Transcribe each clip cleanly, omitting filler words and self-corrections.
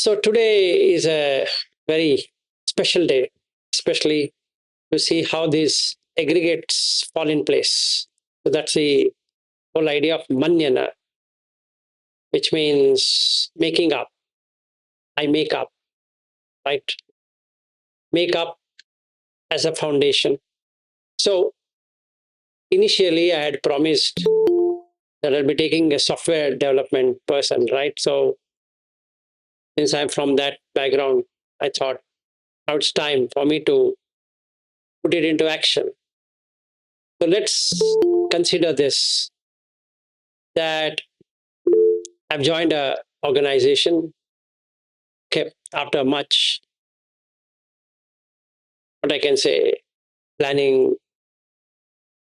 So today is a very special day, especially to see how these aggregates fall in place. So that's the whole idea of Maññana, which means making up. I make up, right? Make up as a foundation. So initially, I had promised that I'll be taking a software development person, right? So since I'm from that background, I thought now it's time for me to put it into action. So let's consider this that I've joined a organization, okay, after much, what I can say, planning,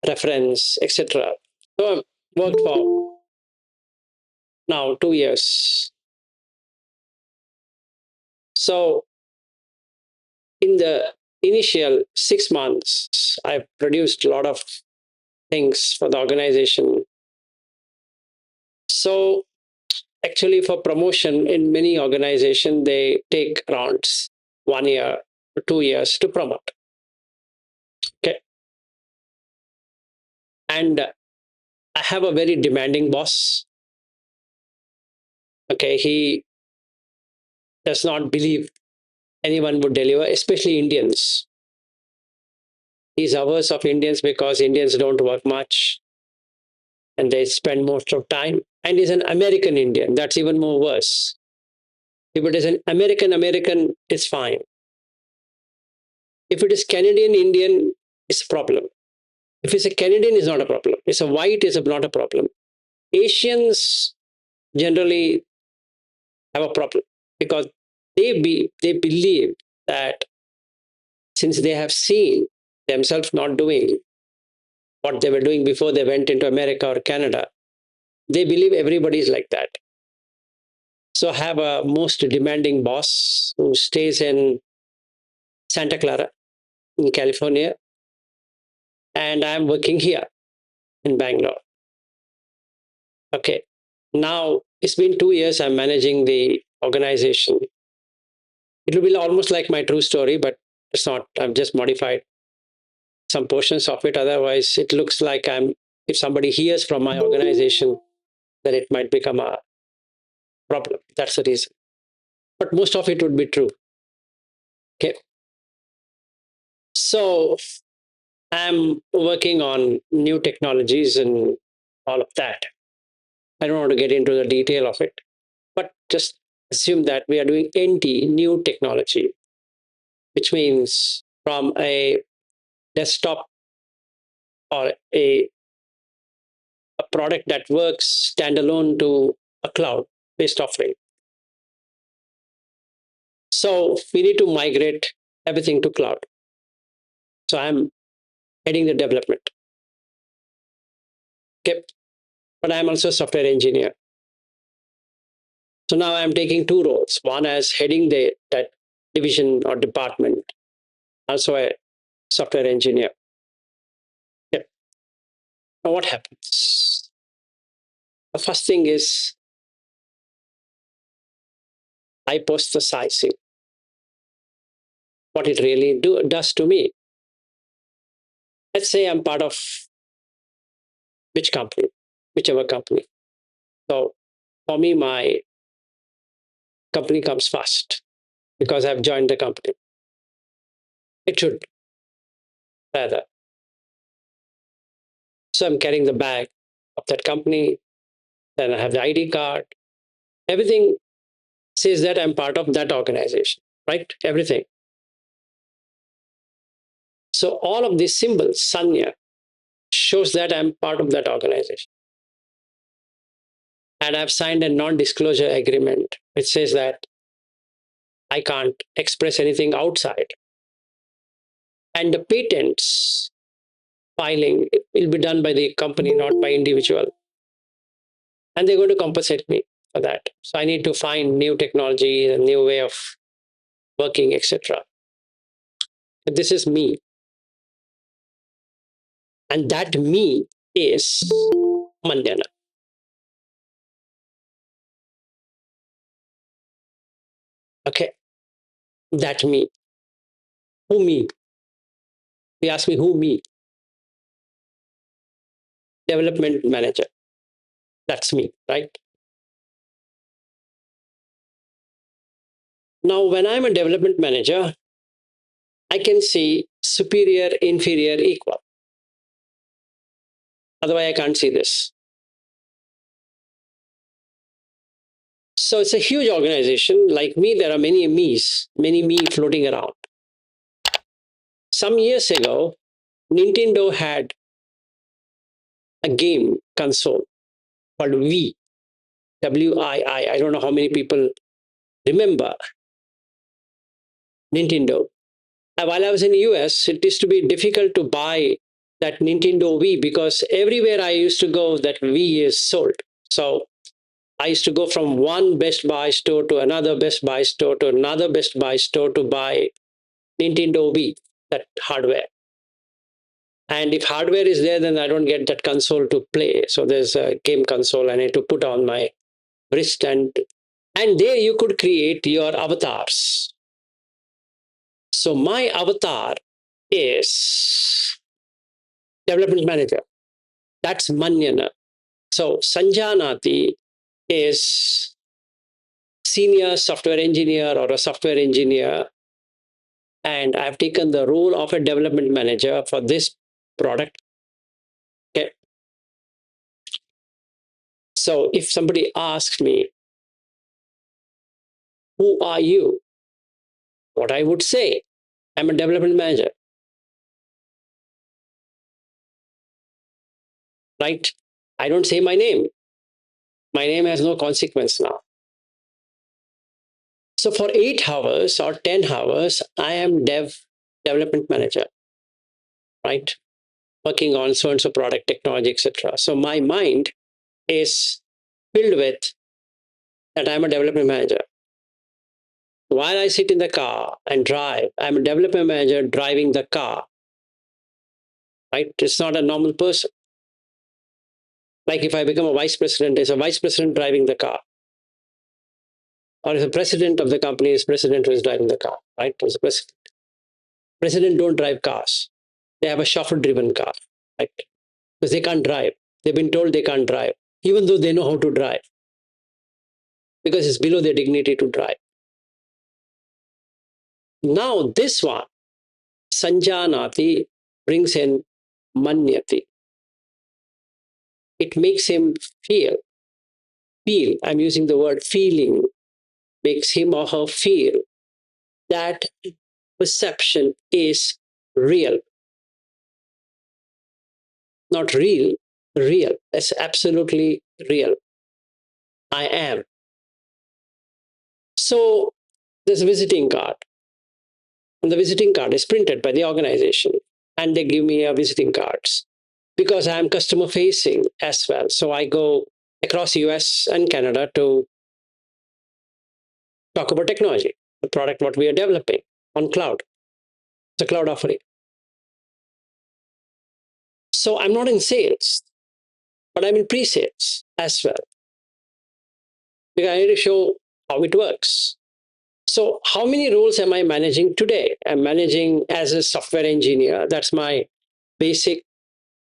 reference, etc. So I've worked for now 2 years. So in the initial 6 months, I've produced a lot of things for the organization. So actually for promotion in many organizations, they take around 1 year or 2 years to promote. Okay. And I have a very demanding boss. Okay, he does not believe anyone would deliver, especially Indians. He's averse of Indians because Indians don't work much and they spend most of time. And he's an American Indian. That's even more worse. If it is an American, it's fine. If it is Canadian Indian, it's a problem. If it's a Canadian, it's not a problem. It's a white, it's not a problem. Asians generally have a problem because they believe that since they have seen themselves not doing what they were doing before they went into America or Canada, they believe everybody is like that. So I have a most demanding boss who stays in Santa Clara in California, and I'm working here in Bangalore. Okay, now it's been 2 years I'm managing the organization. It will be almost like my true story, but it's not. I've just modified some portions of it. Otherwise, it looks like if somebody hears from my organization, then it might become a problem. That's the reason. But most of it would be true. Okay. So I'm working on new technologies and all of that. I don't want to get into the detail of it, but just assume that we are doing NT, new technology, which means from a desktop or a product that works standalone to a cloud based offering. So we need to migrate everything to cloud. So I'm heading the development. Okay. But I'm also a software engineer. So now I'm taking two roles. One as heading that division or department, also a software engineer. Yeah. Now what happens? The first thing is hypostasizing. What it really does to me. Let's say I'm part of whichever company. So for me, my company comes first because I've joined the company. It should rather. So I'm carrying the bag of that company. Then I have the ID card. Everything says that I'm part of that organization, right? Everything. So all of these symbols, Sanya, shows that I'm part of that organization. And I've signed a non-disclosure agreement, which says that I can't express anything outside. And the patents filing will be done by the company, not by individual. And they're going to compensate me for that. So I need to find new technology, a new way of working, etc. This is me. And that me is Maññana. Okay, that me. Who me? They ask me who me? Development manager. That's me, right? Now, when I'm a development manager, I can see superior, inferior, equal. Otherwise, I can't see this. So it's a huge organization. Like me, there are many me's, many me floating around. Some years ago, Nintendo had a game console called Wii, W-I-I. I don't know how many people remember Nintendo. While I was in the US, it used to be difficult to buy that Nintendo Wii because everywhere I used to go, that Wii is sold. So I used to go from one Best Buy store to another Best Buy store to another Best Buy store to buy Nintendo Wii, that hardware. And if hardware is there, then I don't get that console to play. So there's a game console I need to put on my wrist, and there you could create your avatars. So my avatar is development manager. That's Maññana. So Sanjanati is senior software engineer or a software engineer, and I've taken the role of a development manager for this product. Okay. So if somebody asks me, who are you? What I would say, I'm a development manager, right? I don't say my name. My name has no consequence now. So for 8 hours or 10 hours, I am development manager, right? Working on so and so product technology, etc. So my mind is filled with that I'm a development manager. While I sit in the car and drive, I'm a development manager driving the car, right? It's not a normal person. Like if I become a vice president, there's a vice president driving the car. Or if the president of the company is president who is driving the car, right? There's a president. President don't drive cars. They have a chauffeur-driven car, right? Because they can't drive. They've been told they can't drive, even though they know how to drive, because it's below their dignity to drive. Now this one, Sanjanati, brings in Maññati. It makes him feel, I'm using the word feeling, makes him or her feel that perception is real. Not real, real. It's absolutely real. I am. So there's a visiting card. And the visiting card is printed by the organization. And they give me a visiting cards because I'm customer facing as well. So I go across US and Canada to talk about technology, the product what we are developing on cloud. It's a cloud offering. So I'm not in sales, but I'm in pre-sales as well. Because I need to show how it works. So how many roles am I managing today? I'm managing as a software engineer. That's my basic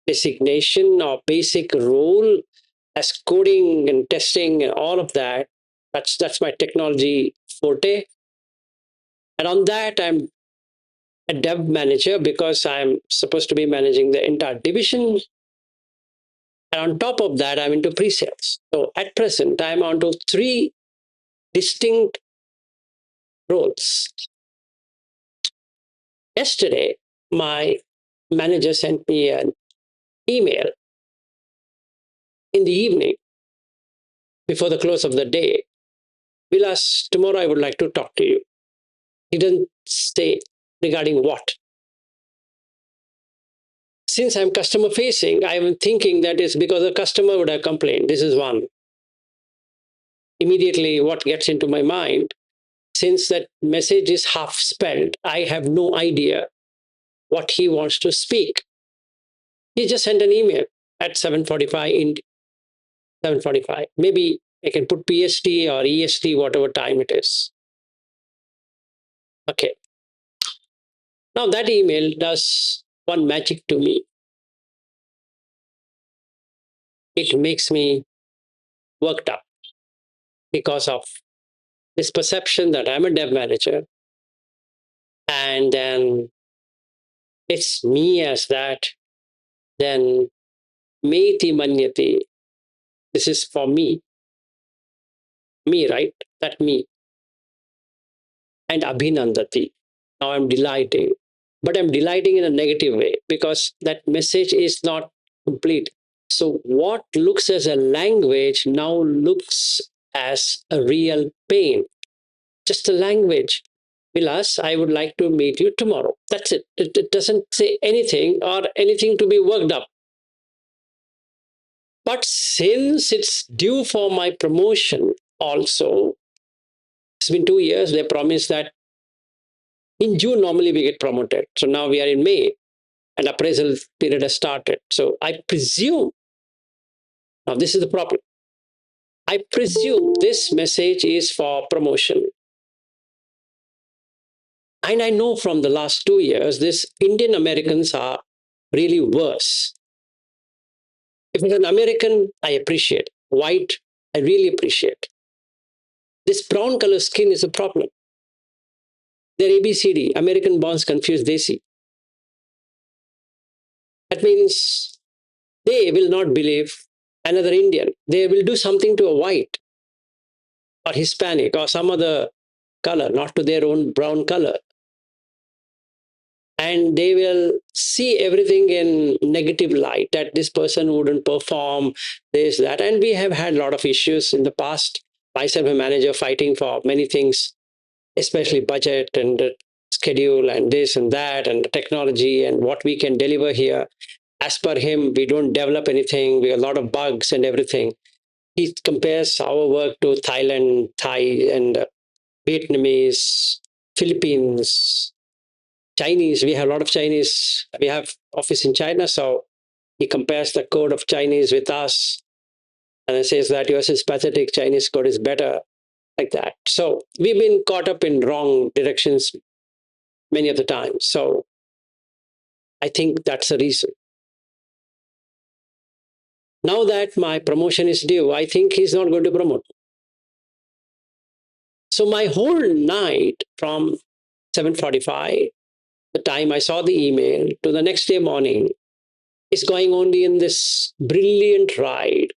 designation or basic role, as coding and testing and all of that. That's my technology forte. And on that, I'm a dev manager because I'm supposed to be managing the entire division. And on top of that, I'm into pre-sales. So at present, I'm onto 3 distinct roles. Yesterday, my manager sent me an email in the evening before the close of the day. Vilas, tomorrow I would like to talk to you. He didn't say regarding what. Since I'm customer facing, I'm thinking that it's because a customer would have complained. This is one. Immediately, what gets into my mind, since that message is half spelled, I have no idea what he wants to speak. He just sent an email at 7:45 in 7:45. Maybe I can put PST or EST, whatever time it is. Okay. Now that email does one magic to me. It makes me worked up because of this perception that I'm a dev manager, and then it's me as that, then Meti Manyati. This is for me, right? That me. And Abhinandati. Now I'm delighting. But I'm delighting in a negative way because that message is not complete. So, what looks as a language now looks as a real pain. Just a language. Vilas, I would like to meet you tomorrow. That's it. It doesn't say anything or anything to be worked up. But since it's due for my promotion, also, it's been 2 years, they promised that in June, normally we get promoted. So now we are in May and appraisal period has started. So I presume, now this is the problem. I presume this message is for promotion. And I know from the last 2 years, this Indian Americans are really worse. If it's an American, I appreciate. White, I really appreciate. This brown color skin is a problem. They're ABCD, American bonds confuse Desi. That means they will not believe another Indian. They will do something to a white or Hispanic or some other color, not to their own brown color. And they will see everything in negative light, that this person wouldn't perform this, that. And we have had a lot of issues in the past. Myself, a manager, fighting for many things, especially budget and schedule and this and that and technology and what we can deliver here. As per him, we don't develop anything. We have a lot of bugs and everything. He compares our work to Thailand, Thai, and Vietnamese, Philippines, Chinese. We have a lot of Chinese. We have office in China, so he compares the code of Chinese with us, and it says that yours is pathetic. Chinese code is better, like that. So we've been caught up in wrong directions many of the times. So I think that's the reason. Now that my promotion is due, I think he's not going to promote. So my whole night from 7:45, the time I saw the email, to the next day morning, is going only in this brilliant ride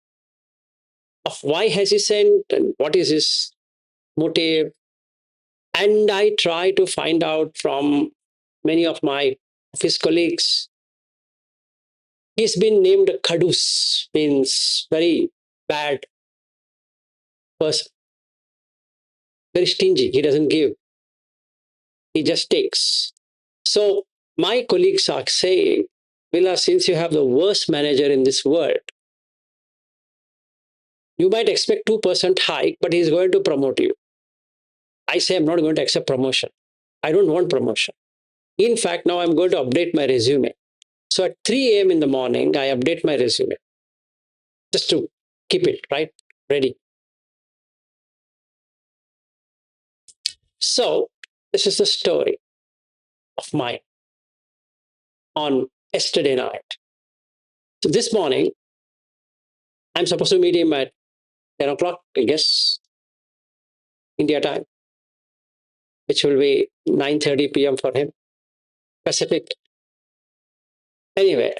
of why has he sent and what is his motive. And I try to find out from many of my office colleagues. He's been named Kadus, means very bad person, very stingy. He doesn't give, he just takes. So my colleagues are saying, Villa, since you have the worst manager in this world, you might expect 2% hike, but he's going to promote you. I say, I'm not going to accept promotion. I don't want promotion. In fact, now I'm going to update my resume. So at 3 a.m. in the morning, I update my resume just to keep it right, ready. So this is the story of mine on yesterday night. So this morning, I'm supposed to meet him at 10 o'clock, I guess, India time, which will be 9:30 p.m. for him, Pacific. Anyway,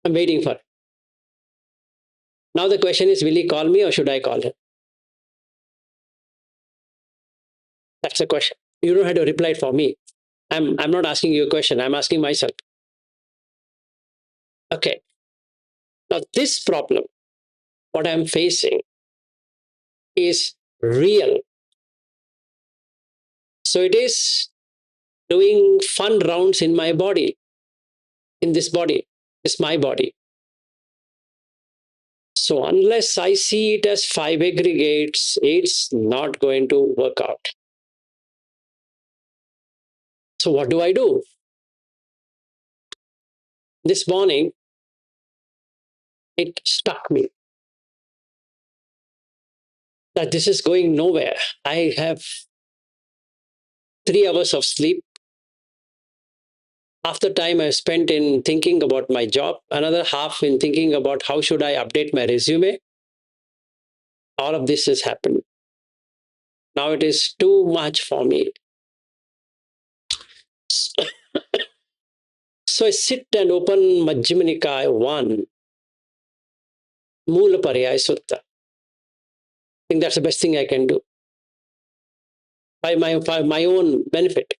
I'm waiting for him. Now the question is, will he call me or should I call him? That's the question. You don't have to reply for me. I'm not asking you a question. I'm asking myself. Okay. Now this problem, what I'm facing, is real. So it is doing fun rounds in my body, in this body. It's my body. So unless I see it as five aggregates, it's not going to work out. So what do I do? This morning, it struck me that this is going nowhere. I have 3 hours of sleep. Half the time I spent in thinking about my job, another half in thinking about how should I update my resume. All of this has happened. Now it is too much for me. So I sit and open Maññanā 1, Moola Pariyaya Sutta. I think that's the best thing I can do by my own benefit.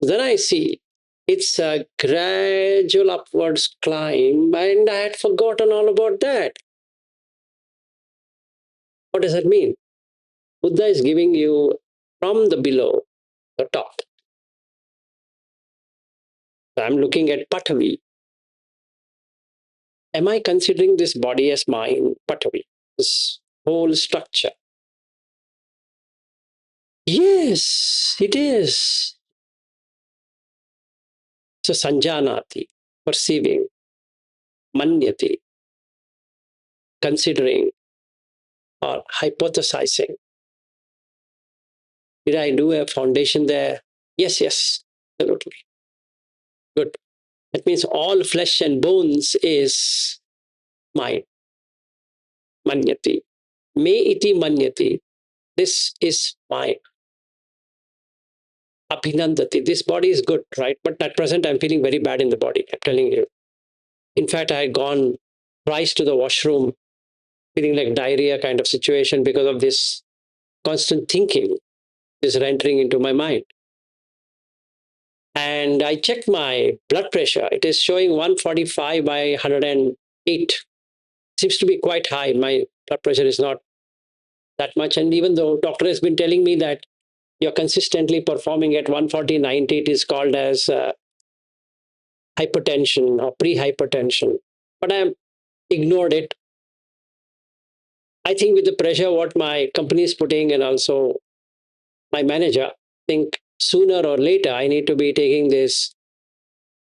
Then I see it's a gradual upwards climb, and I had forgotten all about that. What does that mean? Buddha is giving you from the below, the top. So I'm looking at Patavi. Am I considering this body as mine, Patavi, this whole structure? Yes, it is. So sanjanati, perceiving, manyati, considering, or hypothesizing. Did I do a foundation there? Yes, absolutely. Good. That means all flesh and bones is mine. Manyati. Me iti manyati. This is mine. Abhinandati. This body is good, right? But at present, I'm feeling very bad in the body. I'm telling you. In fact, I had gone twice to the washroom, feeling like diarrhea kind of situation because of this constant thinking is entering into my mind. And I checked my blood pressure. It is showing 145 by 108. Seems to be quite high. My blood pressure is not that much. And even though doctor has been telling me that you're consistently performing at 140/90, it is called as hypertension or pre-hypertension. But I ignored it. I think with the pressure what my company is putting and also my manager, I think sooner or later I need to be taking this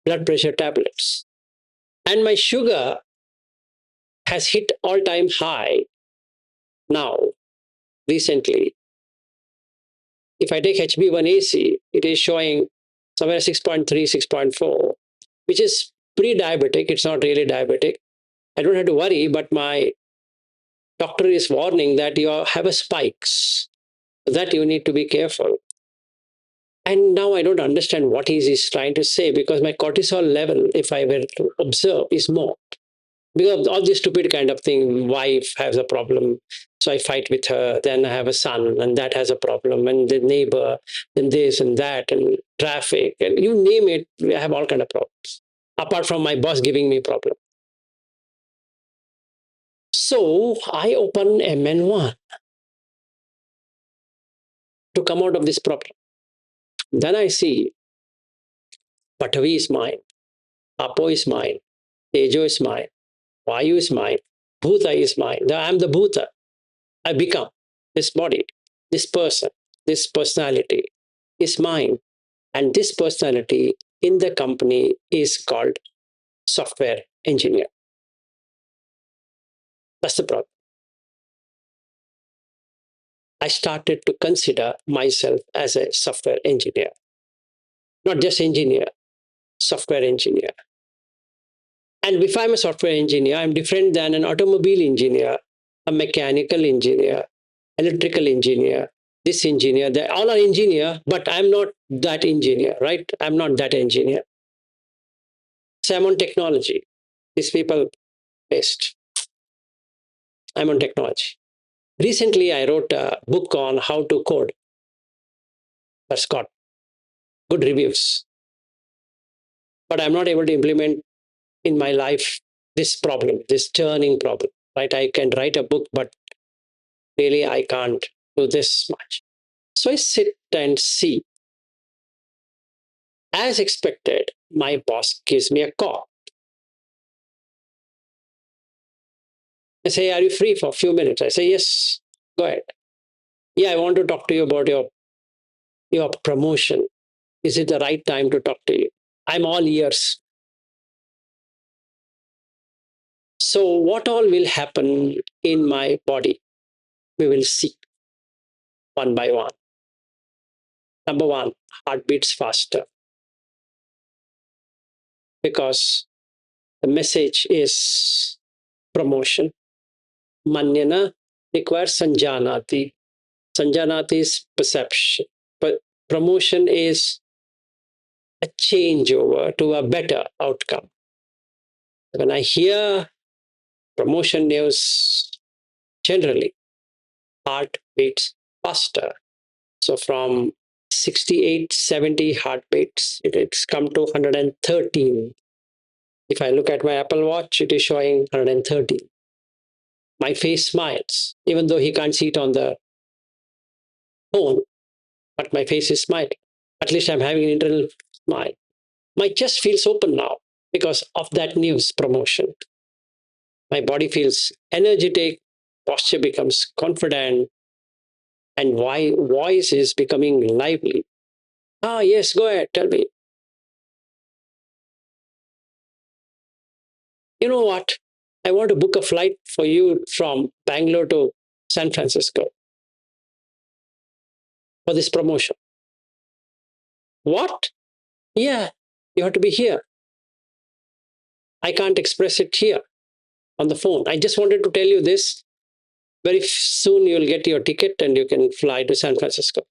blood pressure tablets. And my sugar has hit all-time high now, recently. If I take HB1AC, it is showing somewhere 6.3, 6.4, which is pre-diabetic. It's not really diabetic. I don't have to worry, but my doctor is warning that you have a spikes, that you need to be careful. And now I don't understand what he's trying to say because my cortisol level, if I were to observe, is more. Because of all this stupid kind of thing, wife has a problem, so I fight with her. Then I have a son, and that has a problem, and the neighbor, and this and that, and traffic, and you name it, I have all kind of problems. Apart from my boss giving me problem. So I open MN1 to come out of this problem. Then I see Patavi is mine, Apo is mine, Tejo is mine, Vayu is mine, Bhuta is mine. I'm the Bhuta. I become this body, this person, this personality is mine. And this personality in the company is called software engineer. That's the problem. I started to consider myself as a software engineer, not just engineer, software engineer. And if I'm a software engineer, I'm different than an automobile engineer, a mechanical engineer, electrical engineer, this engineer. They all are engineer, but I'm not that engineer, right? I'm not that engineer. So I'm on technology. These people based. I'm on technology. Recently, I wrote a book on how to code. That's got good reviews. But I'm not able to implement in my life this problem, this churning problem, right? I can write a book, but really I can't do this much. So I sit and see. As expected, my boss gives me a call. I say, are you free for a few minutes? I say, yes, go ahead. Yeah, I want to talk to you about your promotion. Is it the right time to talk to you? I'm all ears. So what all will happen in my body? We will see one by one. Number one, heart beats faster because the message is promotion. Maññana requires Sanjanati. Sanjanati is perception, but promotion is a changeover to a better outcome. When I hear promotion news, generally, heart beats faster. So from 68, 70 heartbeats, it's come to 113. If I look at my Apple Watch, it is showing 113. My face smiles, even though he can't see it on the phone, but my face is smiling. At least I'm having an internal smile. My chest feels open now because of that news promotion. My body feels energetic, posture becomes confident, and voice is becoming lively. Ah, yes, go ahead, tell me. You know what? I want to book a flight for you from Bangalore to San Francisco for this promotion. What? Yeah, you have to be here. I can't express it here on the phone. I just wanted to tell you this. Very soon you'll get your ticket and you can fly to San Francisco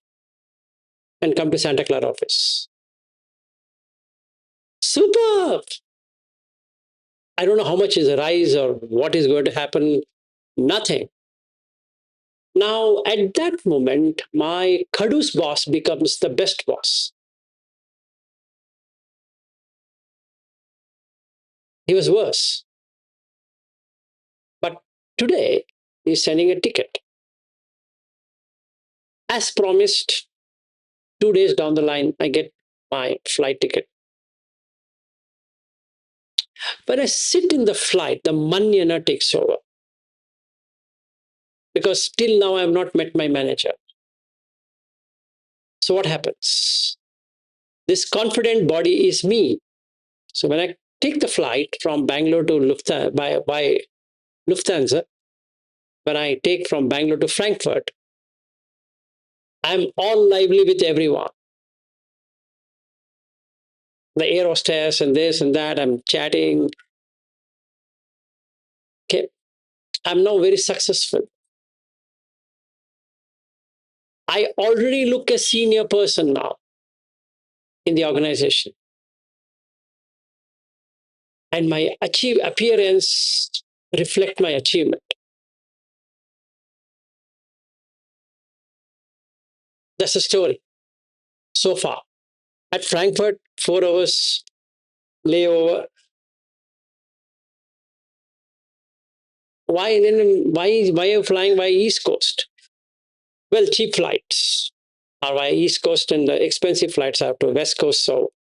and come to Santa Clara office. Superb! I don't know how much is a rise or what is going to happen. Nothing. Now, at that moment, my Kadus boss becomes the best boss. He was worse. But today, he's sending a ticket. As promised, 2 days down the line, I get my flight ticket. When I sit in the flight, the Maññana takes over. Because till now, I have not met my manager. So what happens? This confident body is me. So when I take the flight from Bangalore to Lufthansa, by Lufthansa, when I take from Bangalore to Frankfurt, I'm all lively with everyone. The air hostess and this and that, I'm chatting. Okay. I'm now very successful. I already look a senior person now in the organization. And my appearance reflect my achievement. That's the story so far. At Frankfurt, 4 hours layover. Why are you flying by East Coast? Well, cheap flights are by East Coast, and the expensive flights are to West Coast. So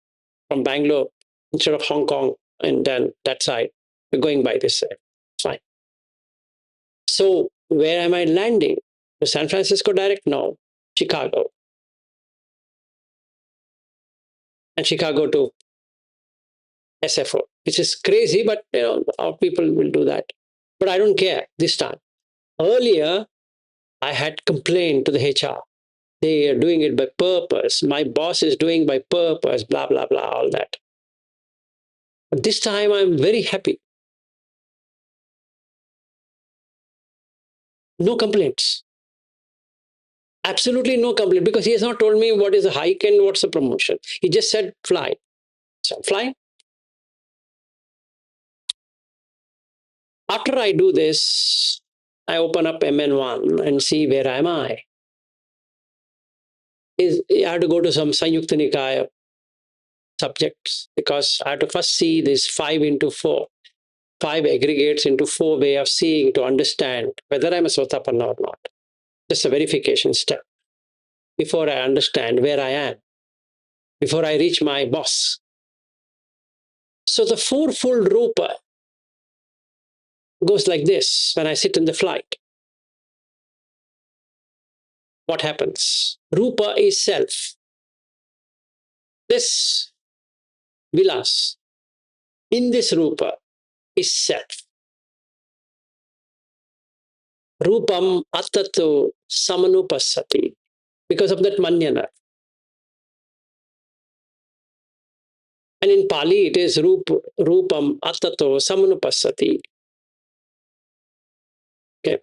from Bangalore instead of Hong Kong, and then that side, we're going by this side. Fine. So where am I landing? To San Francisco direct? No, Chicago. And Chicago to SFO, which is crazy, but our people will do that. But I don't care this time. Earlier, I had complained to the HR. They are doing it by purpose. My boss is doing by purpose, blah, blah, blah, all that. But this time I'm very happy. No complaints. Absolutely no complaint, because he has not told me what is the hike and what's the promotion. He just said fly. So I'm flying. After I do this, I open up MN1 and see where am I. I have to go to some Sanyukta Nikaya subjects, because I have to first see this 5 aggregates into 4 way of seeing to understand whether I'm a Sotapanna or not. Just a verification step before I understand where I am, before I reach my boss. So the fourfold rupa goes like this when I sit in the flight. What happens? Rupa is self. This vilas in this rupa is self. Rupam attatu samanupassati. Because of that Maññana. And in Pali, it is rupam atato samanupassati. Okay.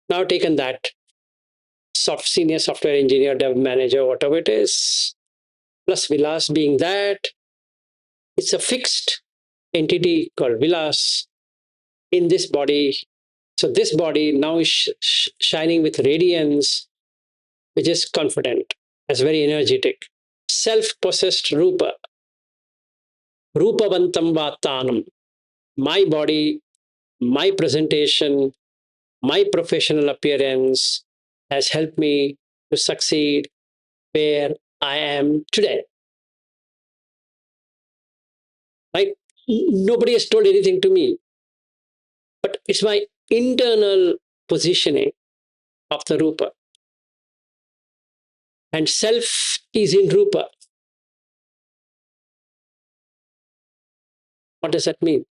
Now taken that, senior software engineer, dev manager, whatever it is, plus Vilas being that, it's a fixed entity called Vilas in this body. So this body now is shining with radiance, which is confident, is very energetic. Self-possessed Rupa, Rupavantam Vatanam. My body, my presentation, my professional appearance has helped me to succeed where I am today. Right? Nobody has told anything to me, but it's my internal positioning of the Rupa. And self is in Rupa. What does that mean?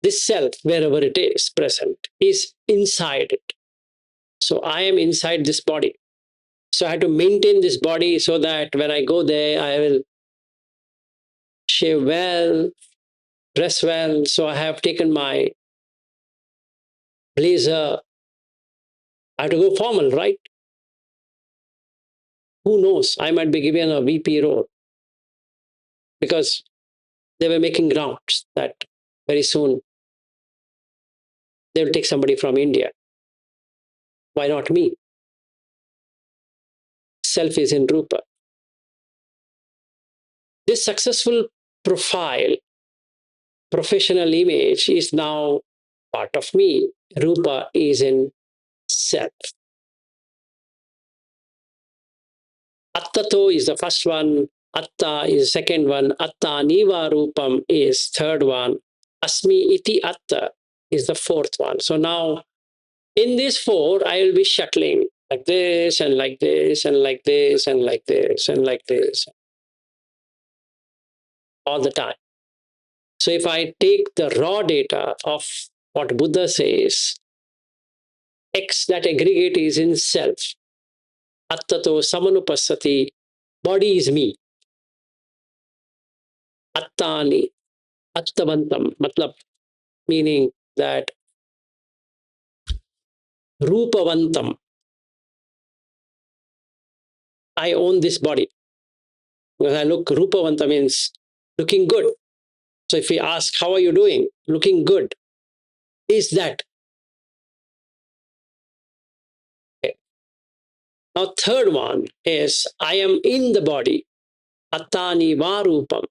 This self, wherever it is present, is inside it. So I am inside this body. So I have to maintain this body so that when I go there, I will shave well, dress well. So I have taken my blazer. I have to go formal, right? Who knows? I might be given a VP role because they were making rounds that very soon they will take somebody from India. Why not me? Self is in Rupa. This successful profile, professional image is now part of me. Rupa is in self. Attato is the first one. Atta is the second one. Atta niva rupam is third one. Asmi iti atta is the fourth one. So now in these four, I will be shuttling like this and like this and like this and like this and like this all the time. So if I take the raw data of what Buddha says, X, that aggregate is in self. Attato samanupassati, body is me. Attani, attavantam, matlab, meaning that rupavantam, I own this body. When I look, rupavanta means looking good. So if we ask, how are you doing? Looking good. Is that? Okay. Now, third one is I am in the body. Attani varupam.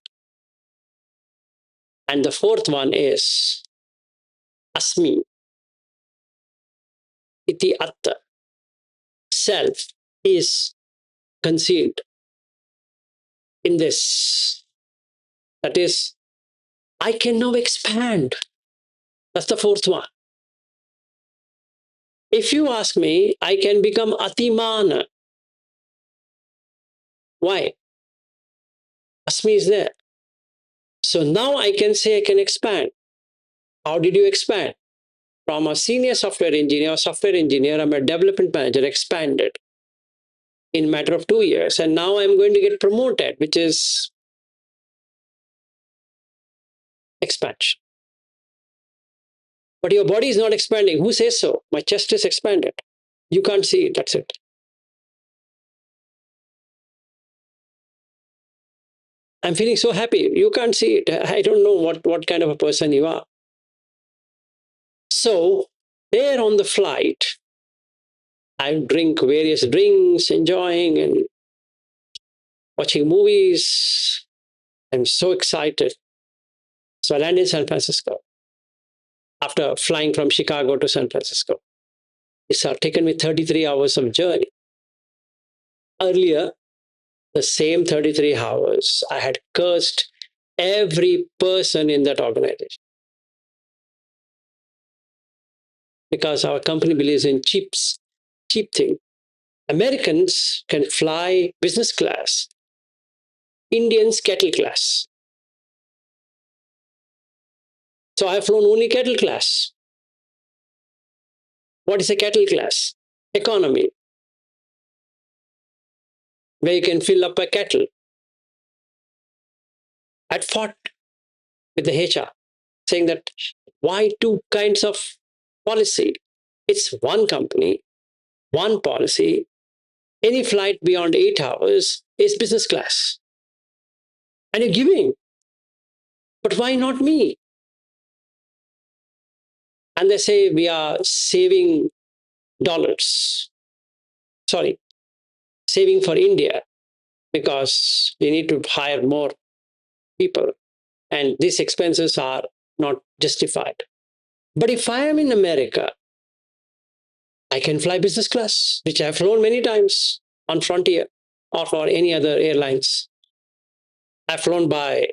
And the fourth one is asmi. Iti atta. Self is concealed in this. That is, I can now expand. That's the fourth one. If you ask me, I can become atimana. Why? Asmi is there. So now I can say I can expand. How did you expand? From a senior software engineer, I'm a development manager, expanded in a matter of 2 years. And now I'm going to get promoted, which is expansion. But your body is not expanding. Who says so? My chest is expanded. You can't see it. That's it. I'm feeling so happy. You can't see it. I don't know what kind of a person you are. So there on the flight, I drink various drinks, enjoying and watching movies. I'm so excited. So I landed in San Francisco after flying from Chicago to San Francisco. It's taken me 33 hours of journey. Earlier, the same 33 hours, I had cursed every person in that organization. Because our company believes in cheap thing. Americans can fly business class. Indians, cattle class. So I've flown only cattle class. What is a cattle class? Economy, where you can fill up a cattle. I'd fought with the HR, saying that why two kinds of policy? It's one company, one policy. Any flight beyond 8 hours is business class. And you're giving. But why not me? And they say we are saving dollars. Sorry, saving for India because we need to hire more people. And these expenses are not justified. But if I am in America, I can fly business class, which I've flown many times on Frontier or for any other airlines. I've flown by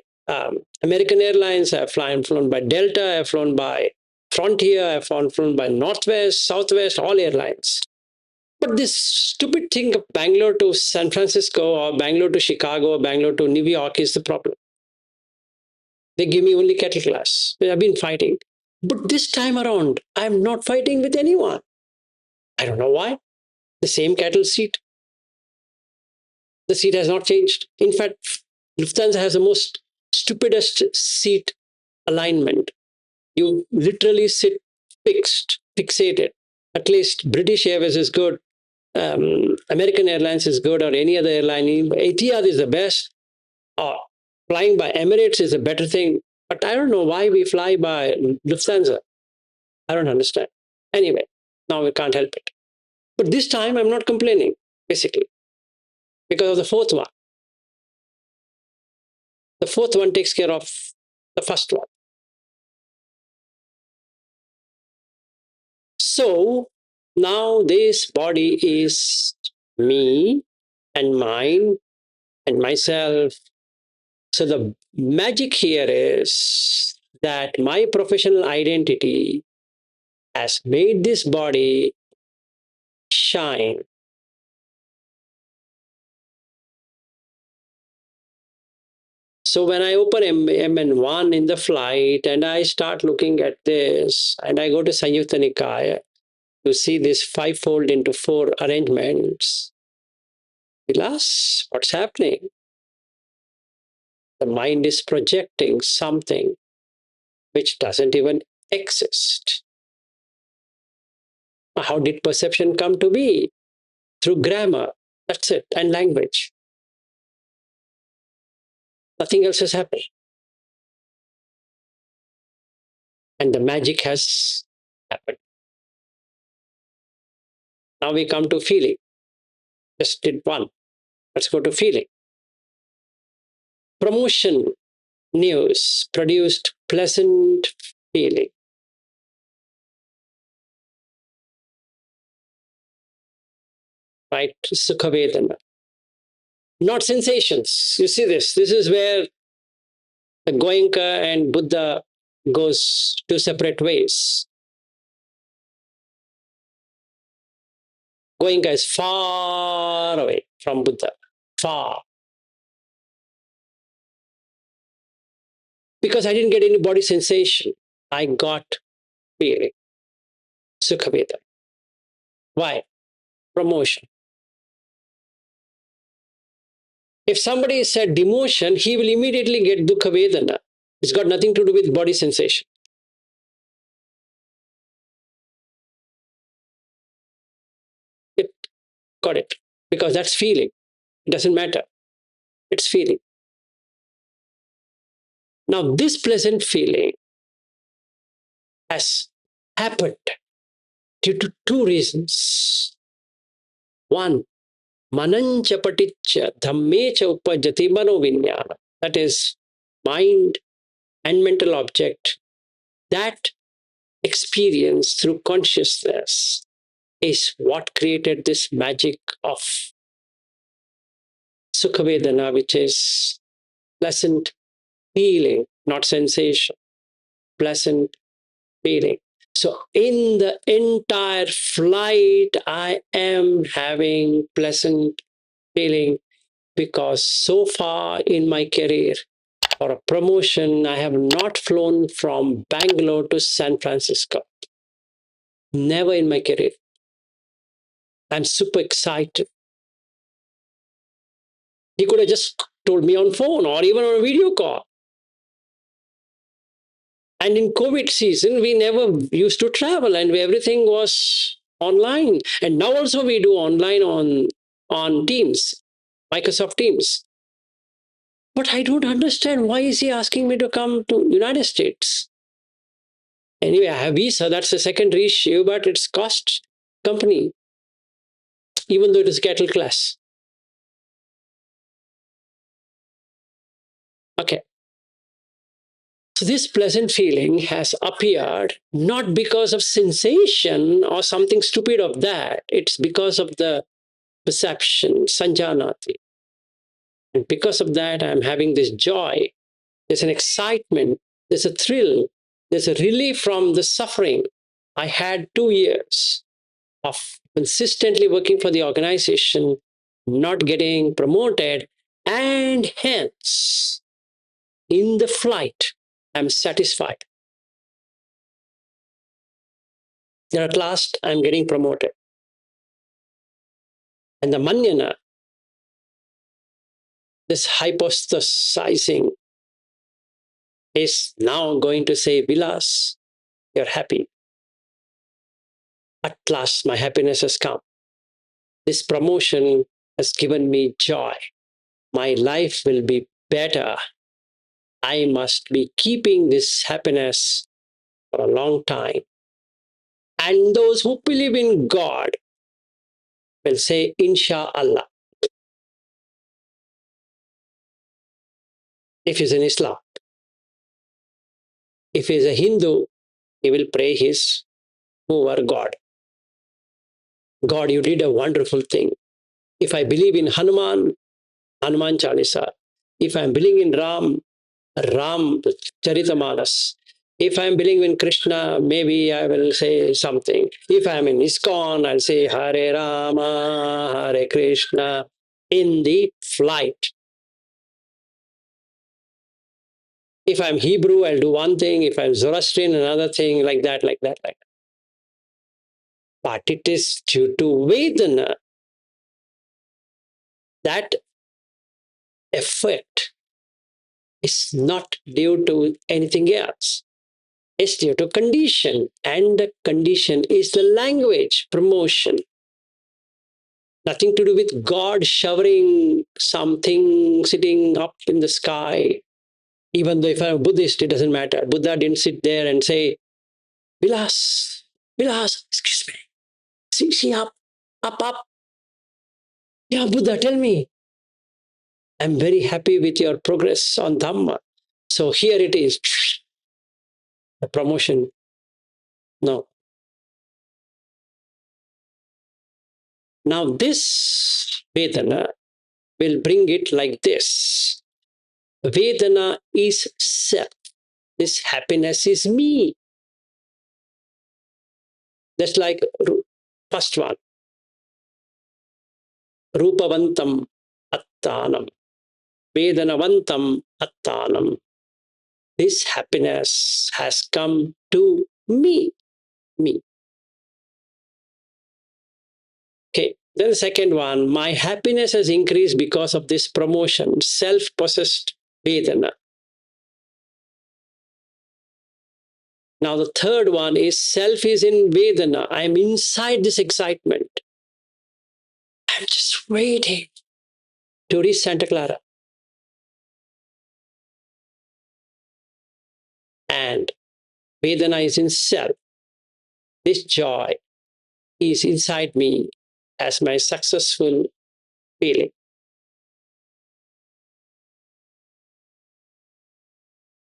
American Airlines, I've flown by Delta, I've flown by Frontier, I've flown by Northwest, Southwest, all airlines. But this stupid thing of Bangalore to San Francisco or Bangalore to Chicago or Bangalore to New York is the problem. They give me only cattle class. I've been fighting. But this time around, I'm not fighting with anyone. I don't know why. The same cattle seat. The seat has not changed. In fact, Lufthansa has the most stupidest seat alignment. You literally sit fixated. At least British Airways is good. American Airlines is good, or any other airline. Etihad is the best. Or flying by Emirates is a better thing. But I don't know why we fly by Lufthansa. I don't understand. Anyway, now we can't help it. But this time I'm not complaining, basically, because of the fourth one. The fourth one takes care of the first one. So now this body is me and mine and myself. So the magic here is that my professional identity has made this body shine. So when I open MN1 in the flight and I start looking at this and I go to Samyukta Nikaya to see this fivefold into four arrangements, Vilas, what's happening? The mind is projecting something which doesn't even exist. How did perception come to be? Through grammar, that's it, and language. Nothing else has happened. And the magic has happened. Now we come to feeling. Just did one. Let's go to feeling. Promotion news produced pleasant feeling. Right? Sukha Vedana. Not sensations. You see this. This is where the Goenka and Buddha goes two separate ways. Goenka is far away from Buddha. Far. Because I didn't get any body sensation. I got feeling. Sukha Vedana. Why? Promotion. If somebody said demotion, he will immediately get dukkha vedana. It's got nothing to do with body sensation. It got it. Because that's feeling. It doesn't matter. It's feeling. Now, this pleasant feeling has happened due to two reasons. One, manancha paticca dhammecha upajjati manovinyana. That is, mind and mental object. That experience through consciousness is what created this magic of Sukha Vedana, which is pleasant feeling, not sensation, pleasant feeling. So in the entire flight, I am having pleasant feeling because so far in my career, for a promotion, I have not flown from Bangalore to San Francisco. Never in my career. I'm super excited. He could have just told me on phone or even on a video call. And in COVID season, we never used to travel and everything was online. And now also we do online on Teams, Microsoft Teams. But I don't understand why is he asking me to come to United States? Anyway, I have visa, that's a secondary issue, but it's cost company, even though it is cattle class. Okay. So this pleasant feeling has appeared not because of sensation or something stupid of that. It's because of the perception, sanjanati. And because of that, I'm having this joy. There's an excitement. There's a thrill. There's a relief from the suffering. I had 2 years of consistently working for the organization, not getting promoted, and hence, in the flight, I'm satisfied. Then at last, I'm getting promoted. And the Maññana, this hypostasizing, is now going to say, Vilas, you're happy. At last, my happiness has come. This promotion has given me joy. My life will be better. I must be keeping this happiness for a long time. And those who believe in God will say, Insha'Allah. If he's in Islam, if he's a Hindu, he will pray his over God. God, you did a wonderful thing. If I believe in Hanuman, Hanuman Chalisa. If I'm believing in Ram, Ram Charitamanas. If I'm believing in Krishna, maybe I will say something. If I'm in ISKCON, I'll say Hare Rama, Hare Krishna in the flight. If I'm Hebrew, I'll do one thing. If I'm Zoroastrian, another thing, like that, like that, like that. But it is due to Vedana that effect is not due to anything else. It's due to condition, and the condition is the language promotion. Nothing to do with God showering something sitting up in the sky. Even though if I'm a Buddhist, it doesn't matter. Buddha didn't sit there and say, Vilas, Vilas, excuse me, see up, up, up. Yeah, Buddha, tell me. I'm very happy with your progress on Dhamma. So here it is, the promotion. No. Now this Vedana will bring it like this. Vedana is self. This happiness is me. That's like first one. Rupavantam attanam. Vedanavantam attanam. This happiness has come to me. Me. Okay. Then the second one, my happiness has increased because of this promotion, self-possessed Vedana. Now the third one is self is in Vedana. I'm inside this excitement. I'm just waiting to reach Santa Clara. And Vedana is in self. This joy is inside me as my successful feeling.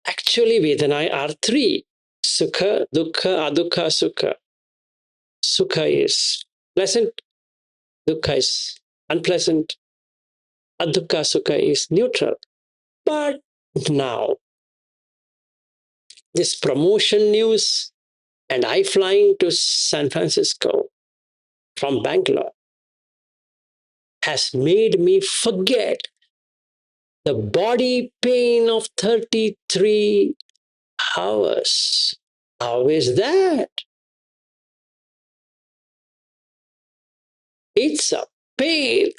Actually, Vedana are three. Sukha, Dukkha, Adukha, Sukha. Sukha is pleasant, Dukkha is unpleasant, Adukha, Sukha is neutral. But now, this promotion news and I flying to San Francisco from Bangalore has made me forget the body pain of 33 hours. How is that? It's a pain.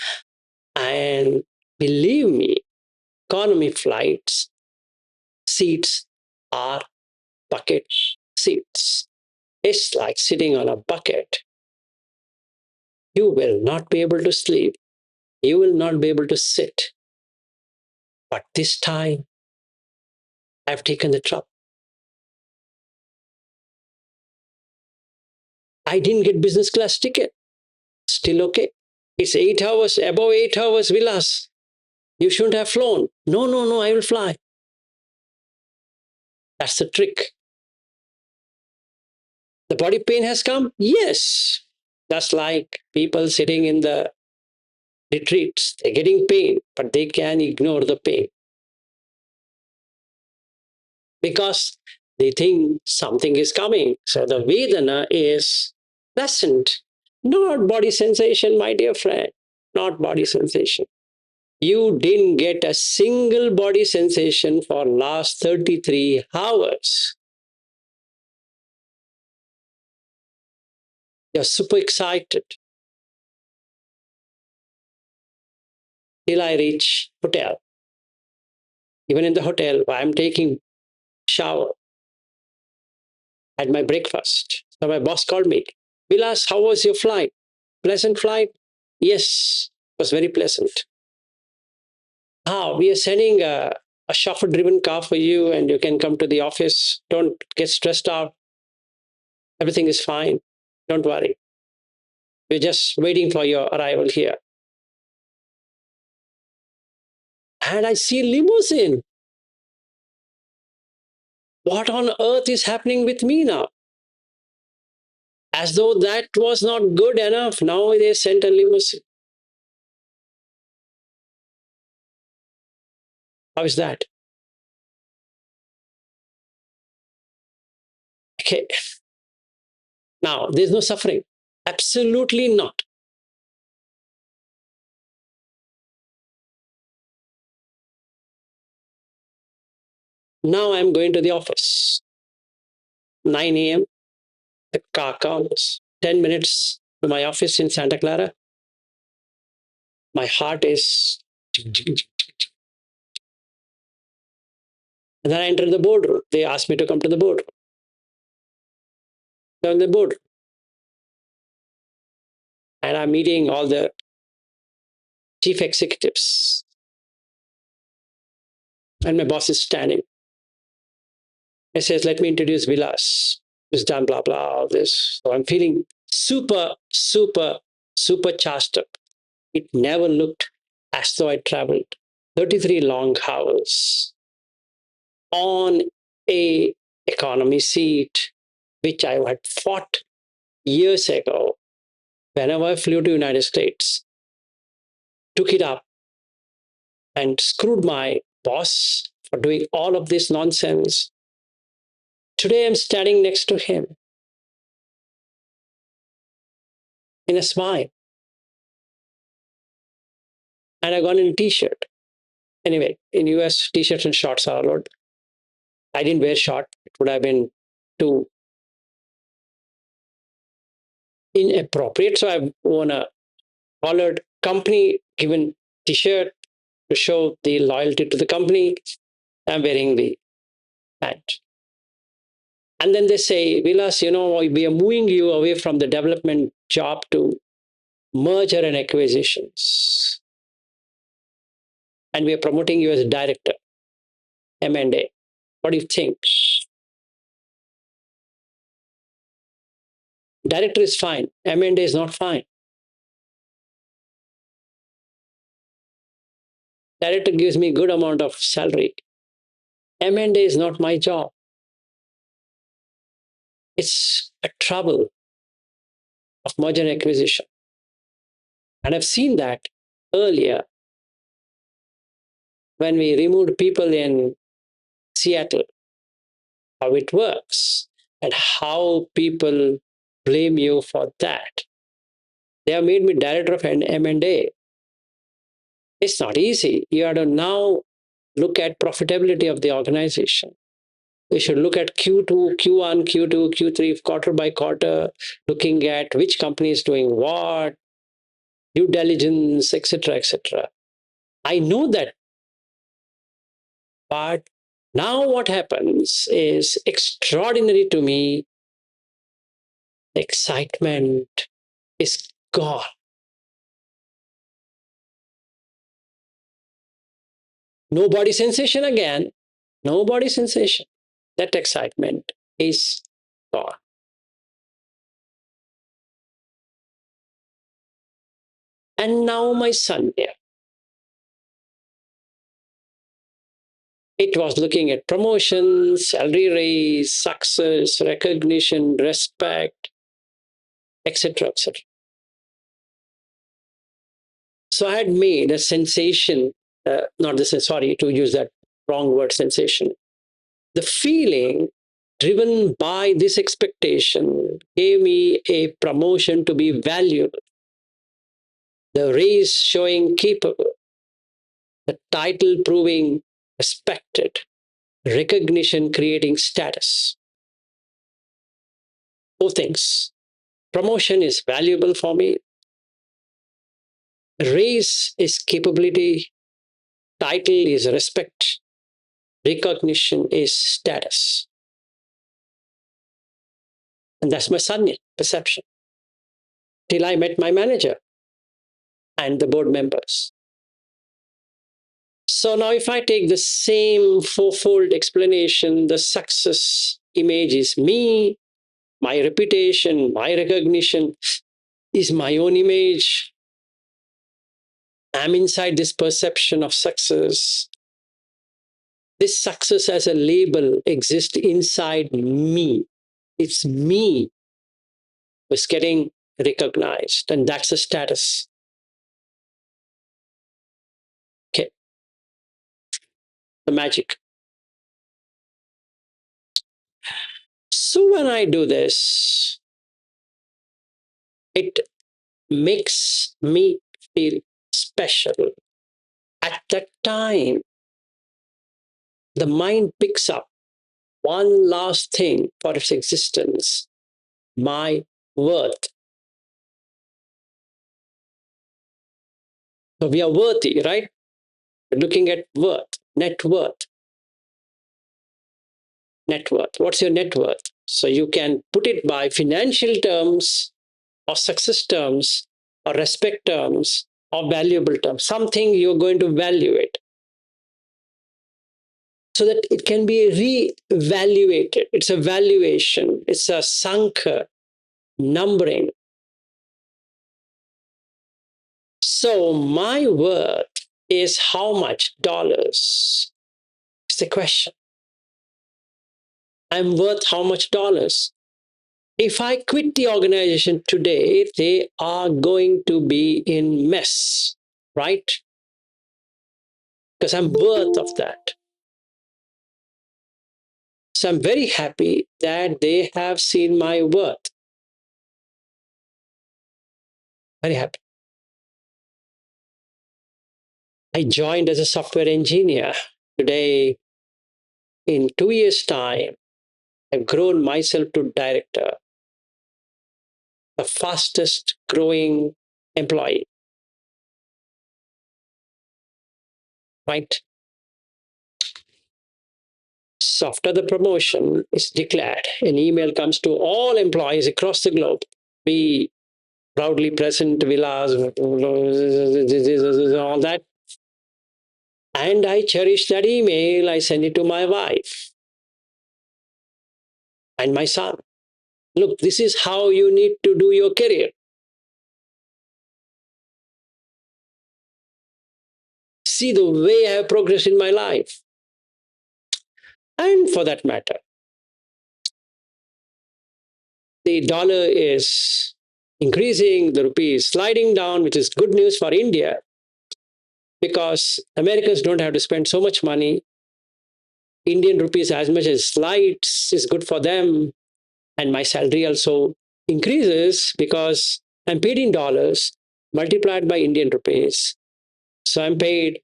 And believe me, economy flights seats are bucket seats. It's like sitting on a bucket. You will not be able to sleep. You will not be able to sit. But this time, I've taken the trouble. I didn't get business class ticket. Still okay. It's 8 hours, above 8 hours, Vilas. You shouldn't have flown. No, no, no, I will fly. That's the trick. The body pain has come? Yes. That's like people sitting in the retreats. They're getting pain, but they can ignore the pain because they think something is coming. So the Vedana is pleasant, not body sensation, my dear friend, not body sensation. You didn't get a single body sensation for last 33 hours. You're super excited till I reach hotel. Even in the hotel, I'm taking shower, had my breakfast. So my boss called me. Vilas, how was your flight? Pleasant flight? Yes, it was very pleasant. We are sending a chauffeur-driven car for you and you can come to the office. Don't get stressed out. Everything is fine. Don't worry. We're just waiting for your arrival here. And I see limousine. What on earth is happening with me now? As though that was not good enough. Now they sent a limousine. How is that? Okay. Now, there's no suffering. Absolutely not. Now I'm going to the office. 9 a.m. The car comes. 10 minutes to my office in Santa Clara. My heart is. And then I enter the boardroom. They asked me to come to the boardroom. So in the boardroom. And I'm meeting all the chief executives. And my boss is standing. He says, let me introduce Vilas. He's done blah, blah, all this. So I'm feeling super, super, super charged up. It never looked as though I traveled 33 long hours on a economy seat, which I had fought years ago. Whenever I flew to United States, took it up and screwed my boss for doing all of this nonsense. Today I'm standing next to him in a smile. And I got in a t-shirt. Anyway, in US, t-shirts and shorts are allowed. I didn't wear short. It would have been too inappropriate. So I've worn a collared company given t-shirt to show the loyalty to the company. I'm wearing the pant. And then they say, Vilas, we are moving you away from the development job to merger and acquisitions. And we are promoting you as a director, M&A. What do you think? Director is fine. M&A is not fine. Director gives me good amount of salary. M&A is not my job. It's a trouble of merger and acquisition. And I've seen that earlier when we removed people in Seattle, how it works and how people blame you for that. They have made me director of an M&A. It's not easy. You have to now look at profitability of the organization. You should look at Q2, Q1, Q2, Q3, quarter by quarter, looking at which company is doing what, due diligence, etc., etc. I know that, but Now what happens is extraordinary to me. The excitement is gone. No body sensation again. No body sensation. That excitement is gone. And now my son here. It was looking at promotion, salary raise, success, recognition, respect, etc., etc. So I had made a sensation, not the sorry to use that wrong word, sensation. The feeling driven by this expectation gave me a promotion to be valuable, the raise showing capable, the title proving respected, recognition creating status. Both things. Promotion is valuable for me. Raise is capability. Title is respect. Recognition is status. And that's my Sanya perception. Till I met my manager and the board members. So now if I take the same fourfold explanation, the success image is me, my reputation, my recognition is my own image. I'm inside this perception of success. This success as a label exists inside me. It's me who's getting recognized, and that's the status. Okay. The magic. So when I do this, it makes me feel special. At that time, the mind picks up one last thing for its existence: my worth. So we are worthy, right? We're looking at worth, net worth. Net worth. What's your net worth? So you can put it by financial terms or success terms or respect terms or valuable terms, something you're going to value it so that it can be re-evaluated. It's a valuation. It's a sankhya numbering. So my worth is how much dollars? It's the question. I'm worth how much dollars? If I quit the organization today, they are going to be in mess, right? Because I'm worth of that. So I'm very happy that they have seen my worth. Very happy. I joined as a software engineer. Today, in 2 years' time, I've grown myself to director, the fastest growing employee, right? So after the promotion is declared, an email comes to all employees across the globe. We proudly present villas, all that. And I cherish that email. I send it to my wife and my son. Look, this is how you need to do your career. See the way I have progressed in my life. And for that matter, the dollar is increasing, the rupee is sliding down, which is good news for India because Americans don't have to spend so much money. Indian rupees, as much as slides, is good for them. And my salary also increases because I'm paid in dollars multiplied by Indian rupees. So I'm paid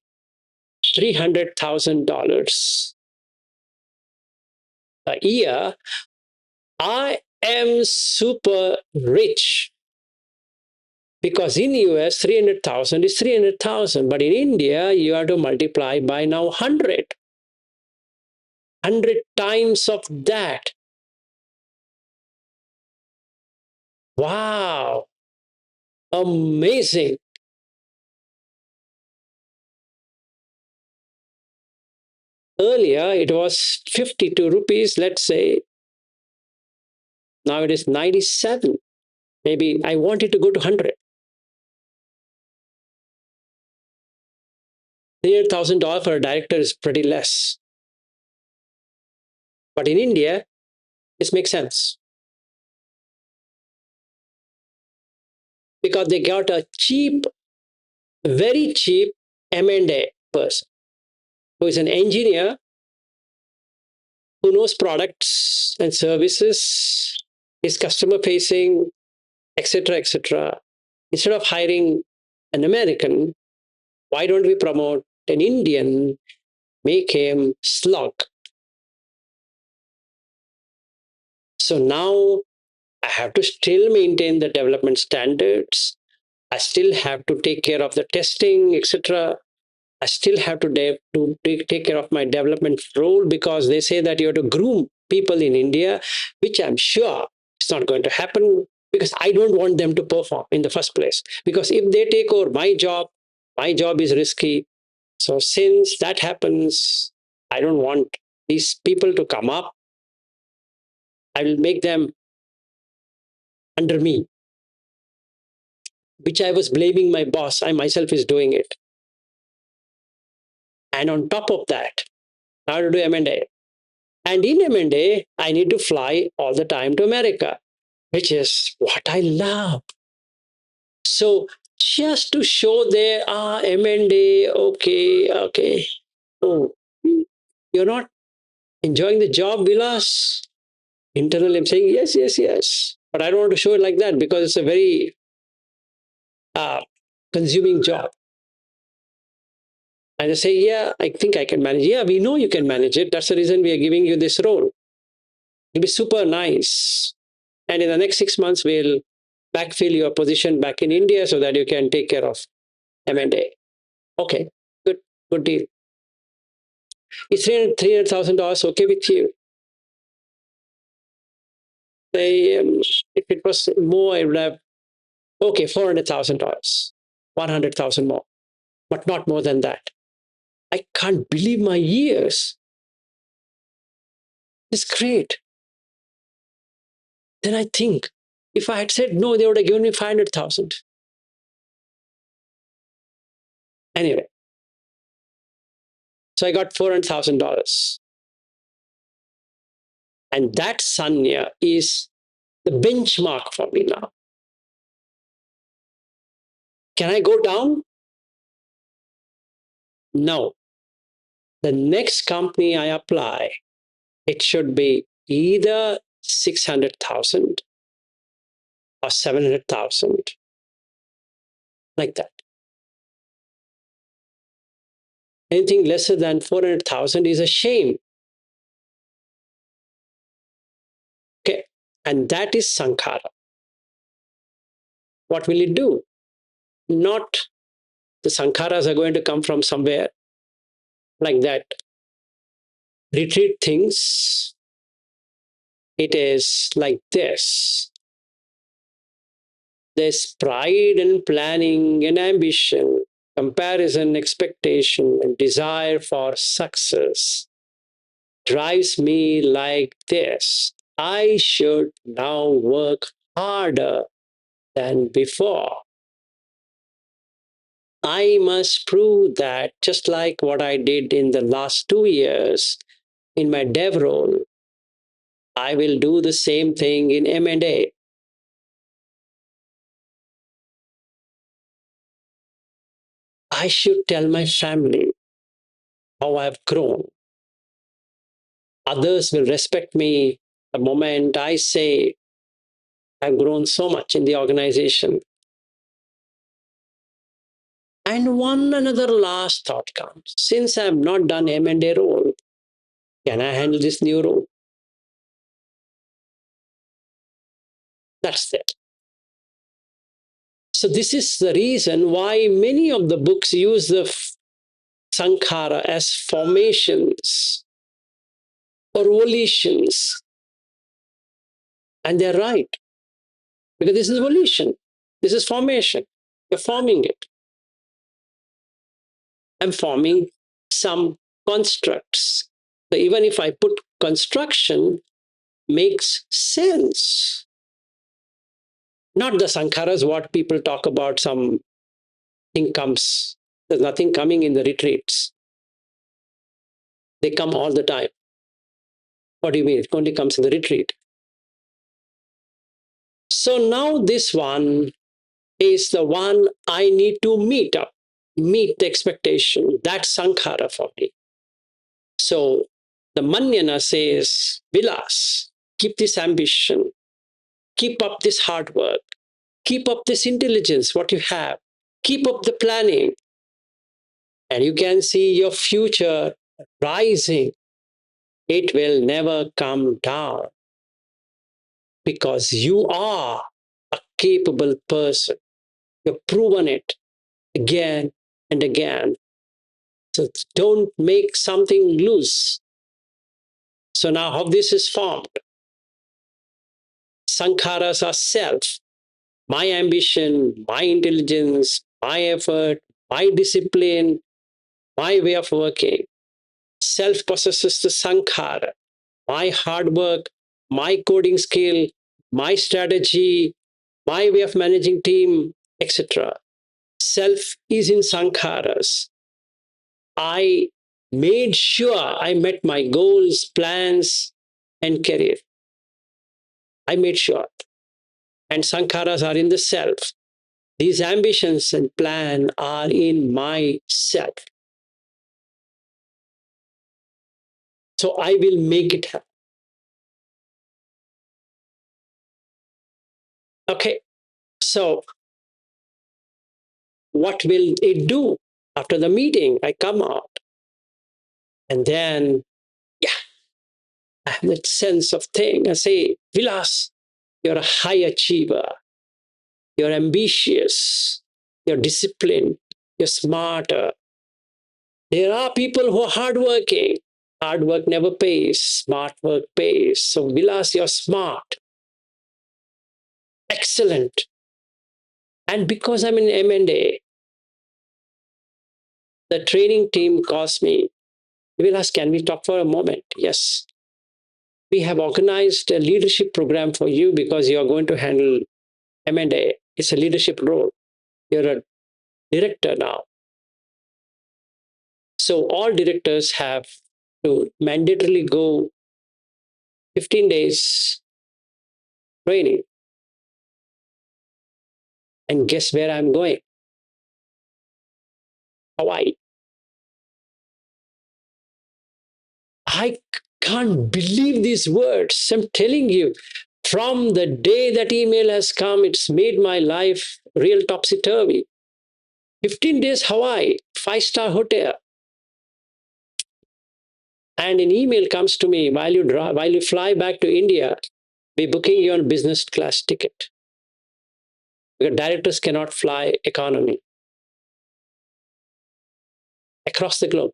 $300,000 a year. I am super rich because in US 300,000 is 300,000, but in India you have to multiply by now 100. 100 times of that. Wow, amazing. Earlier, it was 52 rupees, let's say. Now it is 97. Maybe I want it to go to 100. $300,000 for a director is pretty less. But in India, this makes sense because they got a cheap, very cheap M&A person who is an engineer who knows products and services, is customer facing, etc., etc. Instead of hiring an American, why don't we promote an Indian, make him slug? So now I have to still maintain the development standards. I still have to take care of the testing, etc. I still have to take care of my development role because they say that you have to groom people in India, which I'm sure it's not going to happen because I don't want them to perform in the first place. Because if they take over my job is risky. So since that happens, I don't want these people to come up. I will make them under me, which I was blaming my boss. I myself is doing it. And on top of that, I have to do M&A. And in M&A, I need to fly all the time to America, which is what I love. So just to show there are M&A, okay. Oh, you're not enjoying the job, Vilas? Internally, I'm saying yes. But I don't want to show it like that because it's a very consuming job. And I say, yeah, I think I can manage. Yeah, we know you can manage it. That's the reason we are giving you this role. It'll be super nice. And in the next 6 months, we'll backfill your position back in India so that you can take care of M&A. Okay, good deal. Is $300,000 okay with you? If it was more, I would have, okay, $400,000, 100,000 more, but not more than that. I can't believe my ears. It's great. Then I think, if I had said no, they would have given me 500,000. Anyway, so I got $400,000. And that Sanya is the benchmark for me now. Can I go down? No. The next company I apply, it should be either 600,000 or 700,000, like that. Anything lesser than 400,000 is a shame. Okay, and that is Sankhara. What will it do? Not the Sankharas are going to come from somewhere like that. Retreat things, it is like this. There's pride and planning and ambition, comparison, expectation, and desire for success drives me like this. I should now work harder than before. I must prove that, just like what I did in the last 2 years in my dev role, I will do the same thing in M&A. I should tell my family how I've grown. Others will respect me the moment I say I've grown so much in the organization. And one another last thought comes. Since I've not done M&A role, can I handle this new role? That's it. So this is the reason why many of the books use the Sankhara as formations. or volitions. And they're right. Because this is volition. This is formation. You're forming it. I'm forming some constructs. So even if I put construction, makes sense. Not the sankharas, what people talk about, something comes. There's nothing coming in the retreats. They come all the time. What do you mean? It only comes in the retreat. So now this one is the one I need to meet the expectation. That's sankhara for me. So the Maññana says, Vilas, keep this ambition, keep up this hard work, keep up this intelligence, what you have, keep up the planning, and you can see your future rising. It will never come down because you are a capable person. You've proven it again and again. So don't make something loose. So now how this is formed? Sankharas are self. My ambition, my intelligence, my effort, my discipline, my way of working. Self possesses the sankhara. My hard work, my coding skill, my strategy, my way of managing team, etc. Self is in sankharas. I made sure I met my goals, plans, and career. I made sure. And sankharas are in the self. These ambitions and plan are in myself. So I will make it happen. Okay. So what will it do? After the meeting, I come out. And then, yeah, I have that sense of thing. I say, Vilas, you're a high achiever. You're ambitious. You're disciplined. You're smarter. There are people who are hardworking. Hard work never pays. Smart work pays. So, Vilas, you're smart. Excellent. And because I'm in M&A, the training team calls me. Vilas, can we talk for a moment? Yes. We have organized a leadership program for you because you are going to handle M&A. It's a leadership role. You're a director now. So all directors have to mandatorily go 15 days training. And guess where I'm going? Hawaii. I can't believe these words. I'm telling you, from the day that email has come, it's made my life real topsy-turvy. 15 days Hawaii, 5-star hotel. And an email comes to me while you fly back to India, we're booking you on business class ticket. Because directors cannot fly economy across the globe.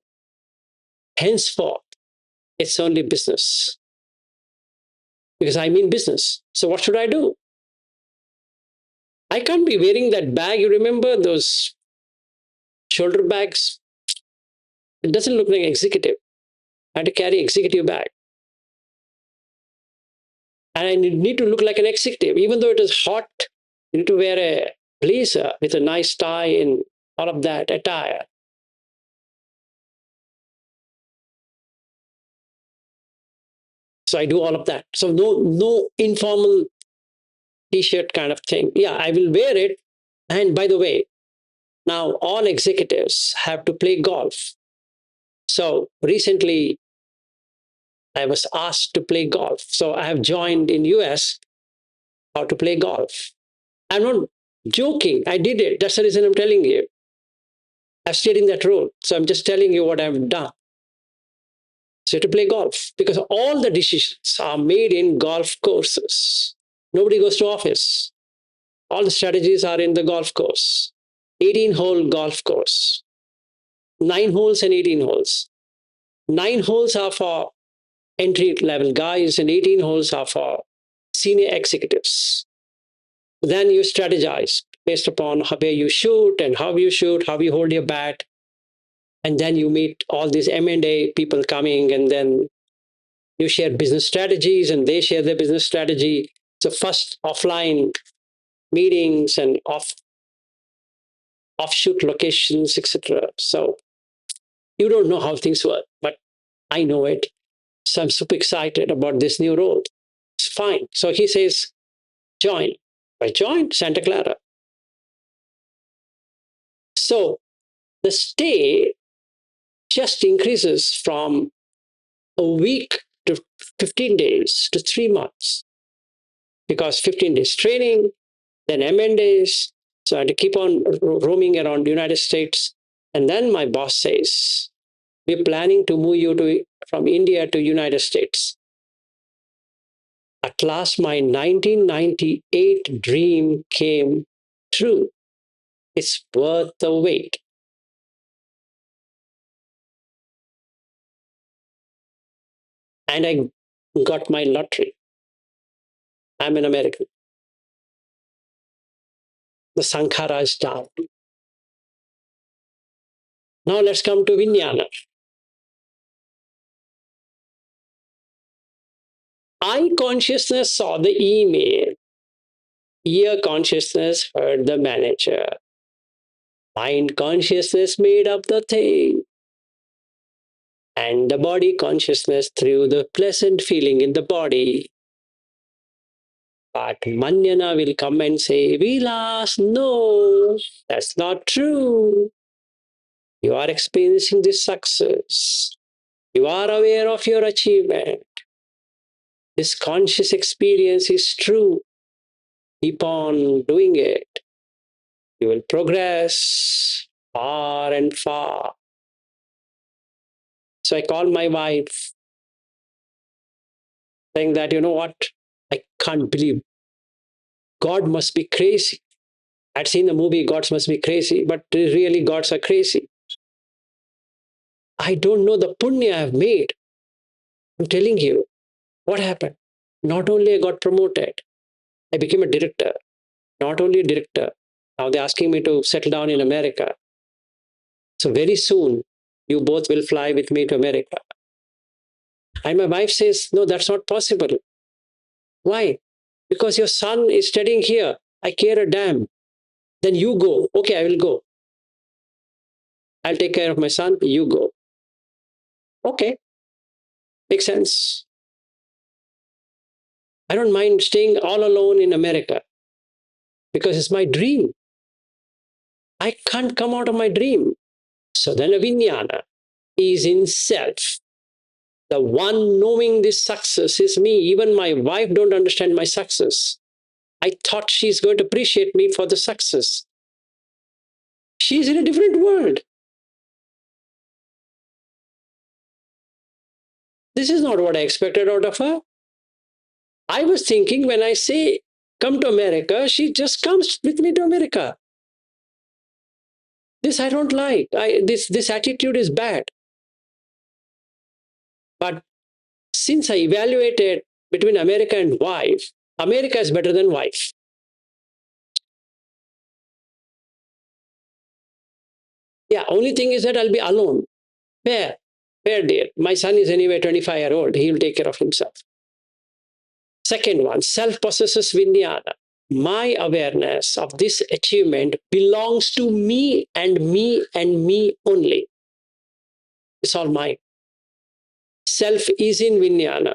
Henceforth, it's only business. Because I mean business. So what should I do? I can't be wearing that bag. You remember those shoulder bags? It doesn't look like executive. I had to carry executive bag. And I need to look like an executive. Even though it is hot, you need to wear a blazer with a nice tie and all of that attire. So I do all of that. So no informal t-shirt kind of thing. Yeah, I will wear it. And by the way, now all executives have to play golf. So recently I was asked to play golf. So I have joined in US how to play golf. I'm not joking. I did it. That's the reason I'm telling you. I've stayed in that role. So I'm just telling you what I've done. So to play golf, because all the decisions are made in golf courses. Nobody goes to office. All the strategies are in the golf course. 18-hole golf course. 9 holes and 18 holes. 9 holes are for entry-level guys and 18 holes are for senior executives. Then you strategize based upon where you shoot and how you shoot, how you hold your bat. And then you meet all these M&A people coming, and then you share business strategies and they share their business strategy. So first offline meetings and offshoot locations, etc. So you don't know how things work, but I know it. So I'm super excited about this new role. It's fine. So he says, join. I joined Santa Clara. So the stay just increases from a week to 15 days to 3 months, because 15 days training, then M&As. So I had to keep on roaming around the United States. And then my boss says, we're planning to move you from India to United States. At last, my 1998 dream came true. It's worth the wait. And I got my lottery. I'm an American. The Sankhara is down. Now let's come to Maññana. Eye consciousness saw the email. Ear consciousness heard the manager. Mind consciousness made up the thing. And the body consciousness threw the pleasant feeling in the body. But Maññana will come and say, Vilas, no, that's not true. You are experiencing this success. You are aware of your achievement. This conscious experience is true. Keep on doing it. You will progress far and far. So I called my wife, saying that, you know what? I can't believe God must be crazy. I'd seen the movie Gods Must Be Crazy, but really gods are crazy. I don't know the punya I've made. I'm telling you, what happened? Not only I got promoted, I became a director. Not only a director, now they're asking me to settle down in America. So very soon, you both will fly with me to America. And my wife says, no, that's not possible. Why? Because your son is studying here. I care a damn. Then you go. Okay, I will go. I'll take care of my son. You go. Okay, makes sense. I don't mind staying all alone in America because it's my dream. I can't come out of my dream. So then a Maññana is in self. The one knowing this success is me. Even my wife don't understand my success. I thought she's going to appreciate me for the success. She's in a different world. This is not what I expected out of her. I was thinking when I say come to America, she just comes with me to America. This I don't like. This attitude is bad. But since I evaluated between America and wife, America is better than wife. Yeah, only thing is that I'll be alone. Fair deal. My son is anyway 25-year-old. He will take care of himself. Second one, self-possesses Maññana. My awareness of this achievement belongs to me and me and me only. It's all mine. Self is in Maññana.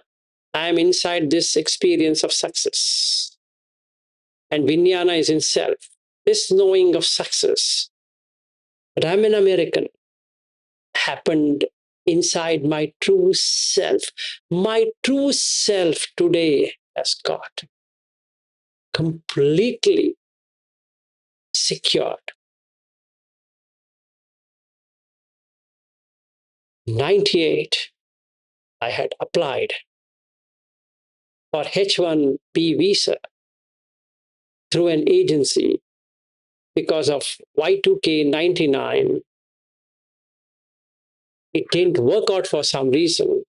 I am inside this experience of success. And Maññana is in self. This knowing of success, that I'm an American, happened inside my true self. My true self today has got completely secured. 98, I had applied for H-1B visa through an agency because of Y2K 99. It didn't work out for some reason.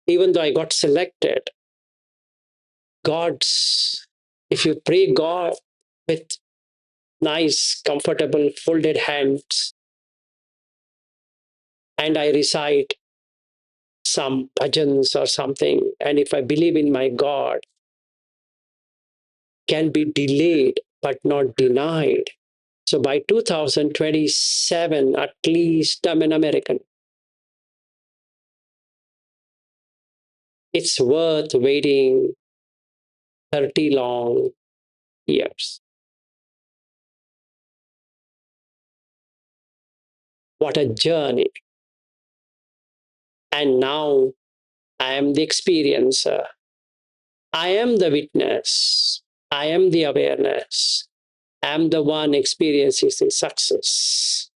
even though I got selected, if you pray God with nice, comfortable, folded hands, and I recite some bhajans or something, and if I believe in my God, can be delayed but not denied. So by 2027, at least I'm an American. It's worth waiting 30 long years. What a journey. And now I am the experiencer. I am the witness. I am the awareness. I am the one experiencing the success.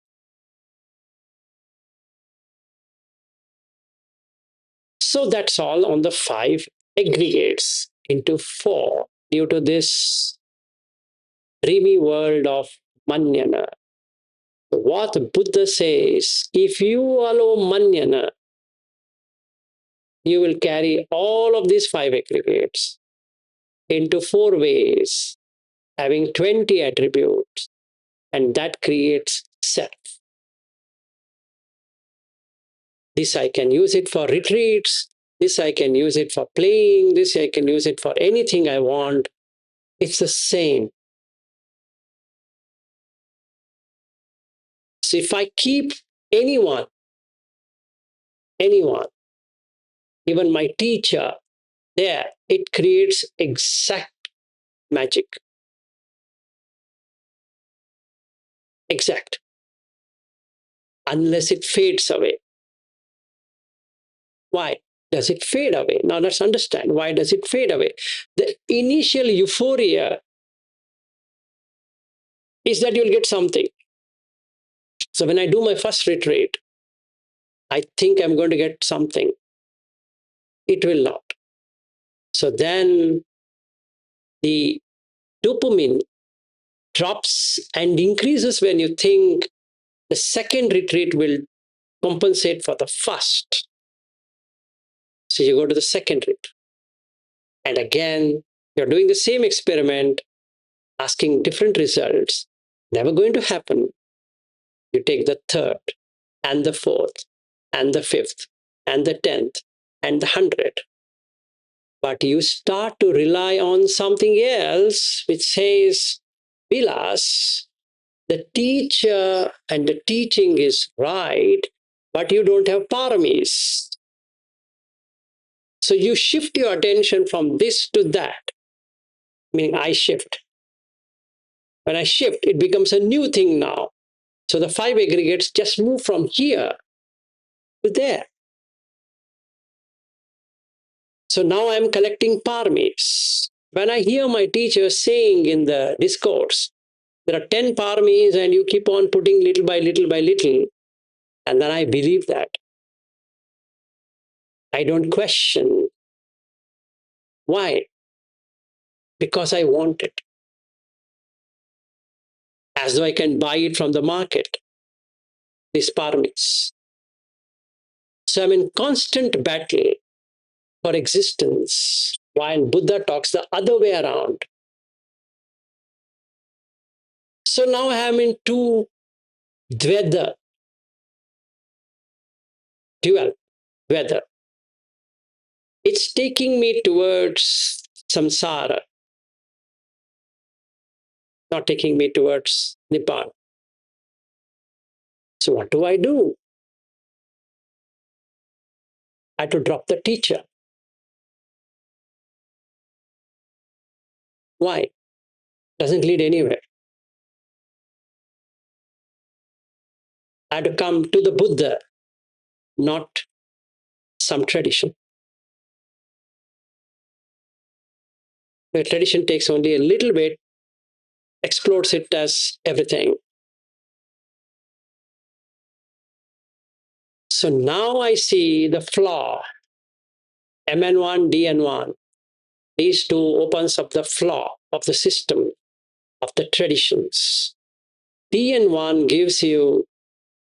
So that's all on the 5 aggregates into 4 due to this dreamy world of Maññana. What Buddha says, if you allow Maññana, you will carry all of these 5 aggregates into 4 ways, having 20 attributes, and that creates self. This I can use it for retreats, this I can use it for playing, this I can use it for anything I want. It's the same. So if I keep anyone, even my teacher, there, it creates exact magic. Exact. Unless it fades away. Why does it fade away? Now let's understand, why does it fade away? The initial euphoria is that you'll get something. So when I do my first retreat, I think I'm going to get something. It will not. So then the dopamine drops and increases when you think the second retreat will compensate for the first. So you go to the second retreat. And again, you're doing the same experiment, asking different results. Never going to happen. You take the third, and the fourth, and the fifth, and the 10th, and the 100th. But you start to rely on something else which says, Vilas, the teacher and the teaching is right, but you don't have paramis. So you shift your attention from this to that, meaning I shift. When I shift, it becomes a new thing now. So the 5 aggregates just move from here to there. So now I'm collecting paramis. When I hear my teacher saying in the discourse, there are 10 paramis and you keep on putting little by little by little, and then I believe that. I don't question. Why? Because I want it. As though I can buy it from the market, these paramis. So I'm in constant battle for existence, while Buddha talks the other way around. So now I am in two dveda, dual, dveda. It's taking me towards samsara, not taking me towards Nibbana. So what do? I had to drop the teacher. Why? Doesn't lead anywhere. I had to come to the Buddha, not some tradition. The tradition takes only a little bit, explodes it as everything. So now I see the flaw, MN1, DN1. These two opens up the flaw of the system, of the traditions. DN1 gives you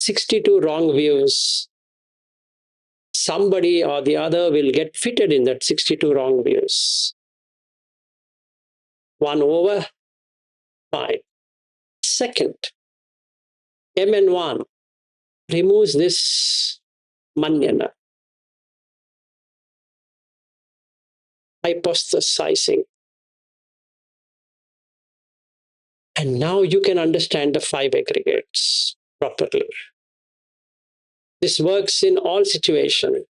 62 wrong views, somebody or the other will get fitted in that 62 wrong views. 1 over, fine. Second, MN1 removes this Maññana, hypostasizing. And now you can understand the 5 aggregates properly. This works in all situations,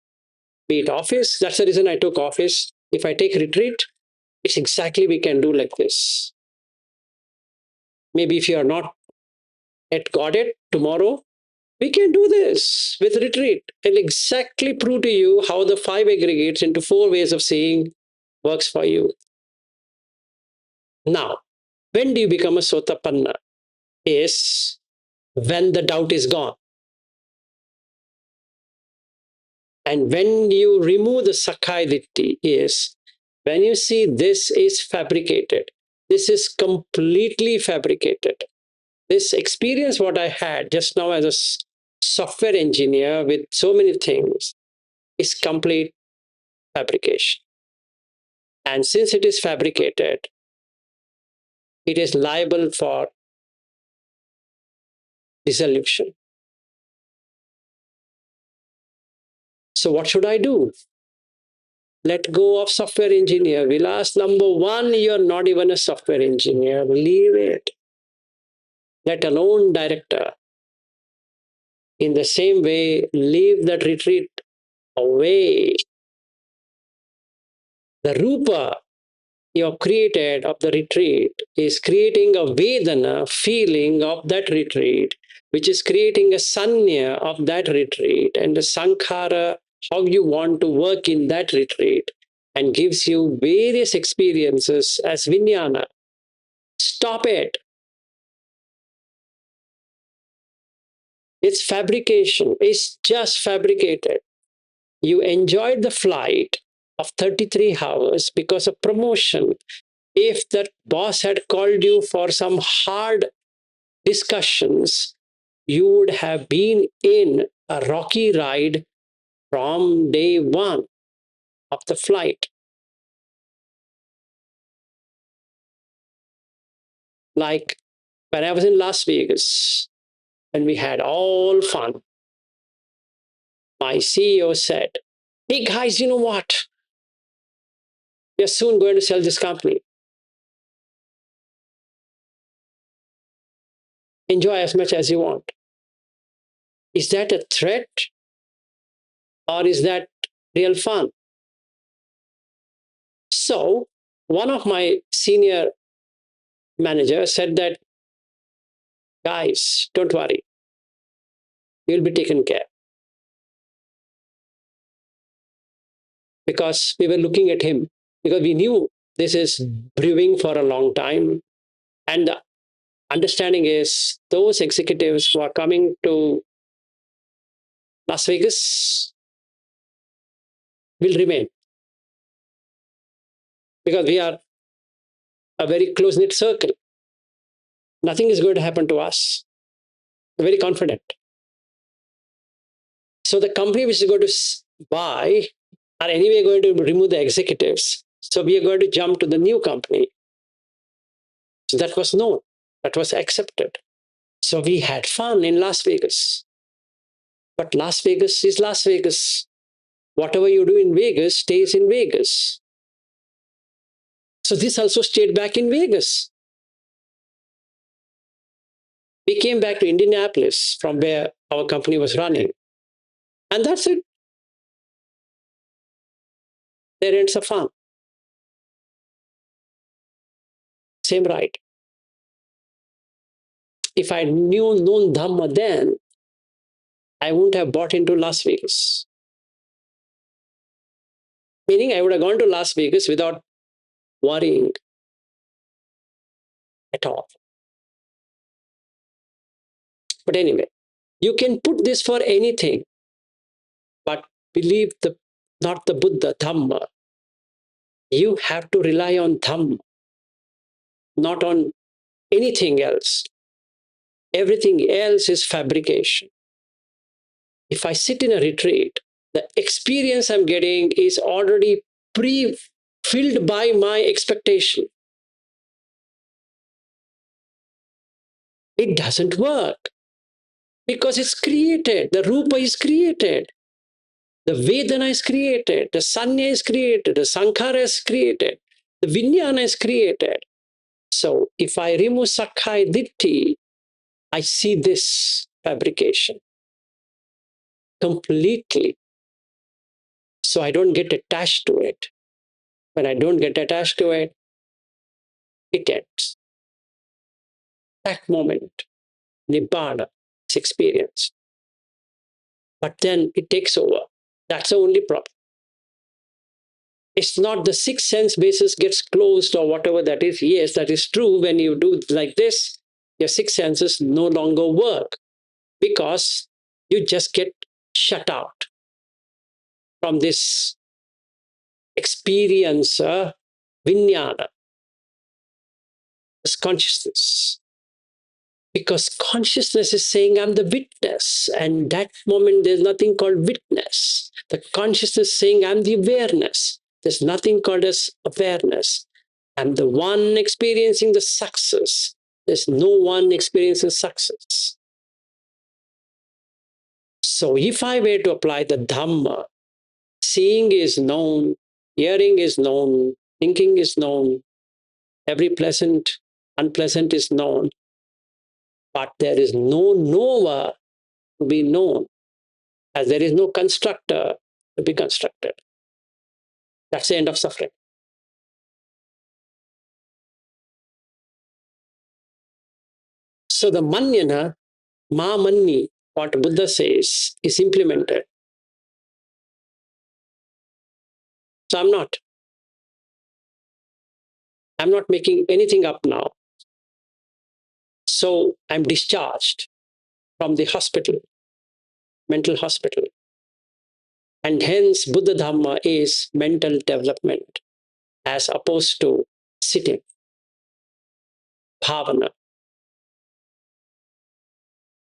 be it office. That's the reason I took office. If I take retreat, it's exactly we can do like this. Maybe if you are not yet got it tomorrow, we can do this with retreat and exactly prove to you how the 5 aggregates into 4 ways of seeing works for you. Now, when do you become a Sotapanna? Is when the doubt is gone. And when you remove the Sakkaya Ditthi is when you see this is fabricated. This is completely fabricated. This experience what I had just now as a software engineer with so many things is complete fabrication. And since it is fabricated, it is liable for dissolution. So what should I do? Let go of software engineer. Vilas, number one, you're not even a software engineer. Leave it. Let alone director. In the same way, leave that retreat away. The rupa you have created of the retreat is creating a Vedana feeling of that retreat, which is creating a Sanya of that retreat and the Sankhara, how you want to work in that retreat, and gives you various experiences as Viññana. Stop it. It's fabrication. It's just fabricated. You enjoyed the flight of 33 hours because of promotion. If that boss had called you for some hard discussions, you would have been in a rocky ride from day one of the flight. Like when I was in Las Vegas and we had all fun, my CEO said, "Hey guys, you know what? We are soon going to sell this company. Enjoy as much as you want." Is that a threat or is that real fun? So one of my senior managers said that, "Guys, don't worry. You'll be taken care." Because we were looking at him, because we knew this is brewing for a long time. And the understanding is those executives who are coming to Las Vegas will remain. Because we are a very close-knit circle. Nothing is going to happen to us. We're very confident. So the company which is going to buy are anyway going to remove the executives. So we are going to jump to the new company. So that was known. That was accepted. So we had fun in Las Vegas. But Las Vegas is Las Vegas. Whatever you do in Vegas stays in Vegas. So this also stayed back in Vegas. We came back to Indianapolis from where our company was running. And that's it. There ends the fun. Same right. If I knew known Dhamma then, I wouldn't have bought into Las Vegas. Meaning I would have gone to Las Vegas without worrying at all. But anyway, you can put this for anything, but believe not the Buddha, Dhamma. You have to rely on Dhamma, not on anything else. Everything else is fabrication. If I sit in a retreat, The experience I'm getting is already pre-filled by my expectation. It doesn't work because it's created. The rupa is created. The Vedana is created. The Sanya is created. The Sankhara is created. The Viññāna is created. So if I remove Sakkaya Ditthi, I see this fabrication completely. So I don't get attached to it. When I don't get attached to it, it ends. That moment, Nibbana is experienced. But then it takes over. That's the only problem. It's not the sixth sense basis gets closed or whatever that is. Yes, that is true. When you do like this, your six senses no longer work because you just get shut out from this experience, Viññāna, this consciousness. Because consciousness is saying, I'm the witness. And that moment, there's nothing called witness. The consciousness saying, I'm the awareness. There's nothing called as awareness. I'm the one experiencing the success. There's no one experiencing success. So if I were to apply the Dhamma, seeing is known, hearing is known, thinking is known, every pleasant, unpleasant is known, but there is no knower to be known, as there is no constructor to be constructed. That's the end of suffering. So the Maññana, Maññanā, what Buddha says, is implemented. So I'm not making anything up now. So I'm discharged from the hospital, mental hospital. And hence Buddha Dhamma is mental development as opposed to sitting, bhavana.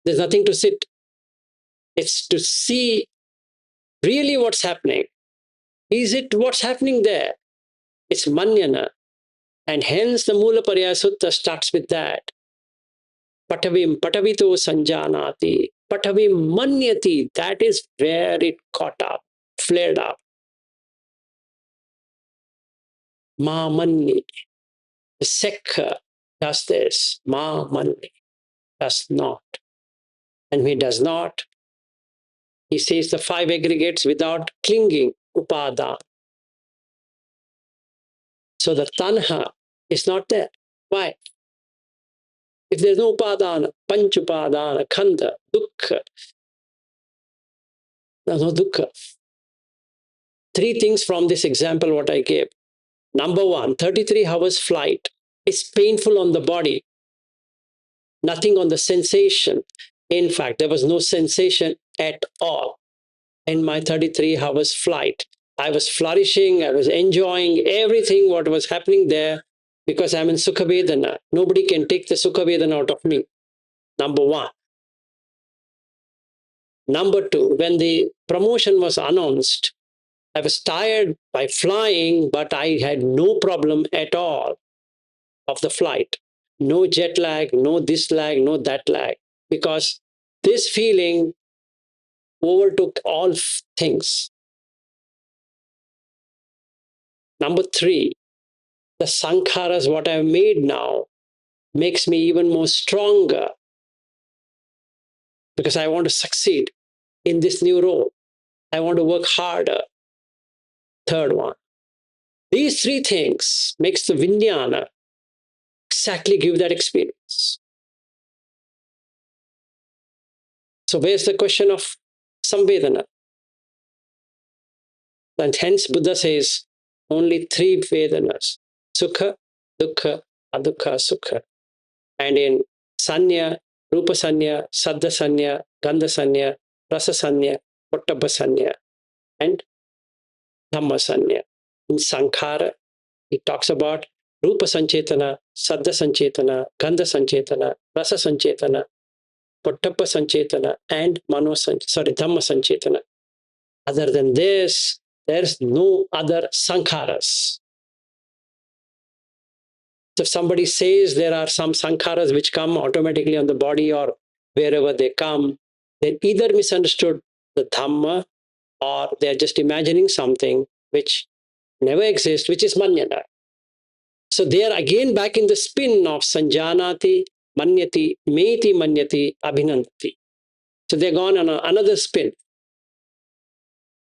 There's nothing to sit. It's to see really what's happening. Is it what's happening there? It's Maññana. And hence the Mula Pariyaya Sutta starts with that. Patavim patavito sanjanati. Patavim manyati. That is where it caught up, flared up. Ma manni. The Sekha does this. Ma manni does not. And he does not, he says the five aggregates without clinging, upada. So the tanha is not there. Why? If there's no upadana, panch upadana, khanda, dukkha, there's no dukkha. Three things from this example what I gave. Number one, 33 hours flight is painful on the body, nothing on the sensation. In fact, there was no sensation at all in my 33 hours flight. I was flourishing, I was enjoying everything what was happening there because I'm in Sukha Vedana. Nobody can take the Sukha Vedana out of me. Number one. Number two, when the promotion was announced, I was tired by flying, but I had no problem at all of the flight. No jet lag, no this lag, no that lag. Because this feeling overtook all things. Number three, the sankharas, what I've made now, makes me even more stronger because I want to succeed in this new role. I want to work harder. Third one. These three things makes the Viññāna exactly give that experience. So where's the question of samvedana? And hence Buddha says only three Vedanas, Sukha, Dukkha, Adukha, Sukha. And in Sanya, Rupa Sanya, Saddha Sanya, Gandha Sanya, Rasa Sanya, Pottabha Sanya, and Dhamma Sanya. In Sankhara, he talks about Rupa Sanchetana, Saddha Sanchetana, Gandha Sanchetana, Rasa Sanchetana, Pottabha Sanchetana, and Dhamma Sanchetana. Other than this, there's no other sankharas. So if somebody says there are some sankharas which come automatically on the body or wherever they come, they either misunderstood the Dhamma or they're just imagining something which never exists, which is Maññana. So they are again back in the spin of Sanjanati, Manyati, Meti Manyati, Abhinanti. So they're gone on another spin.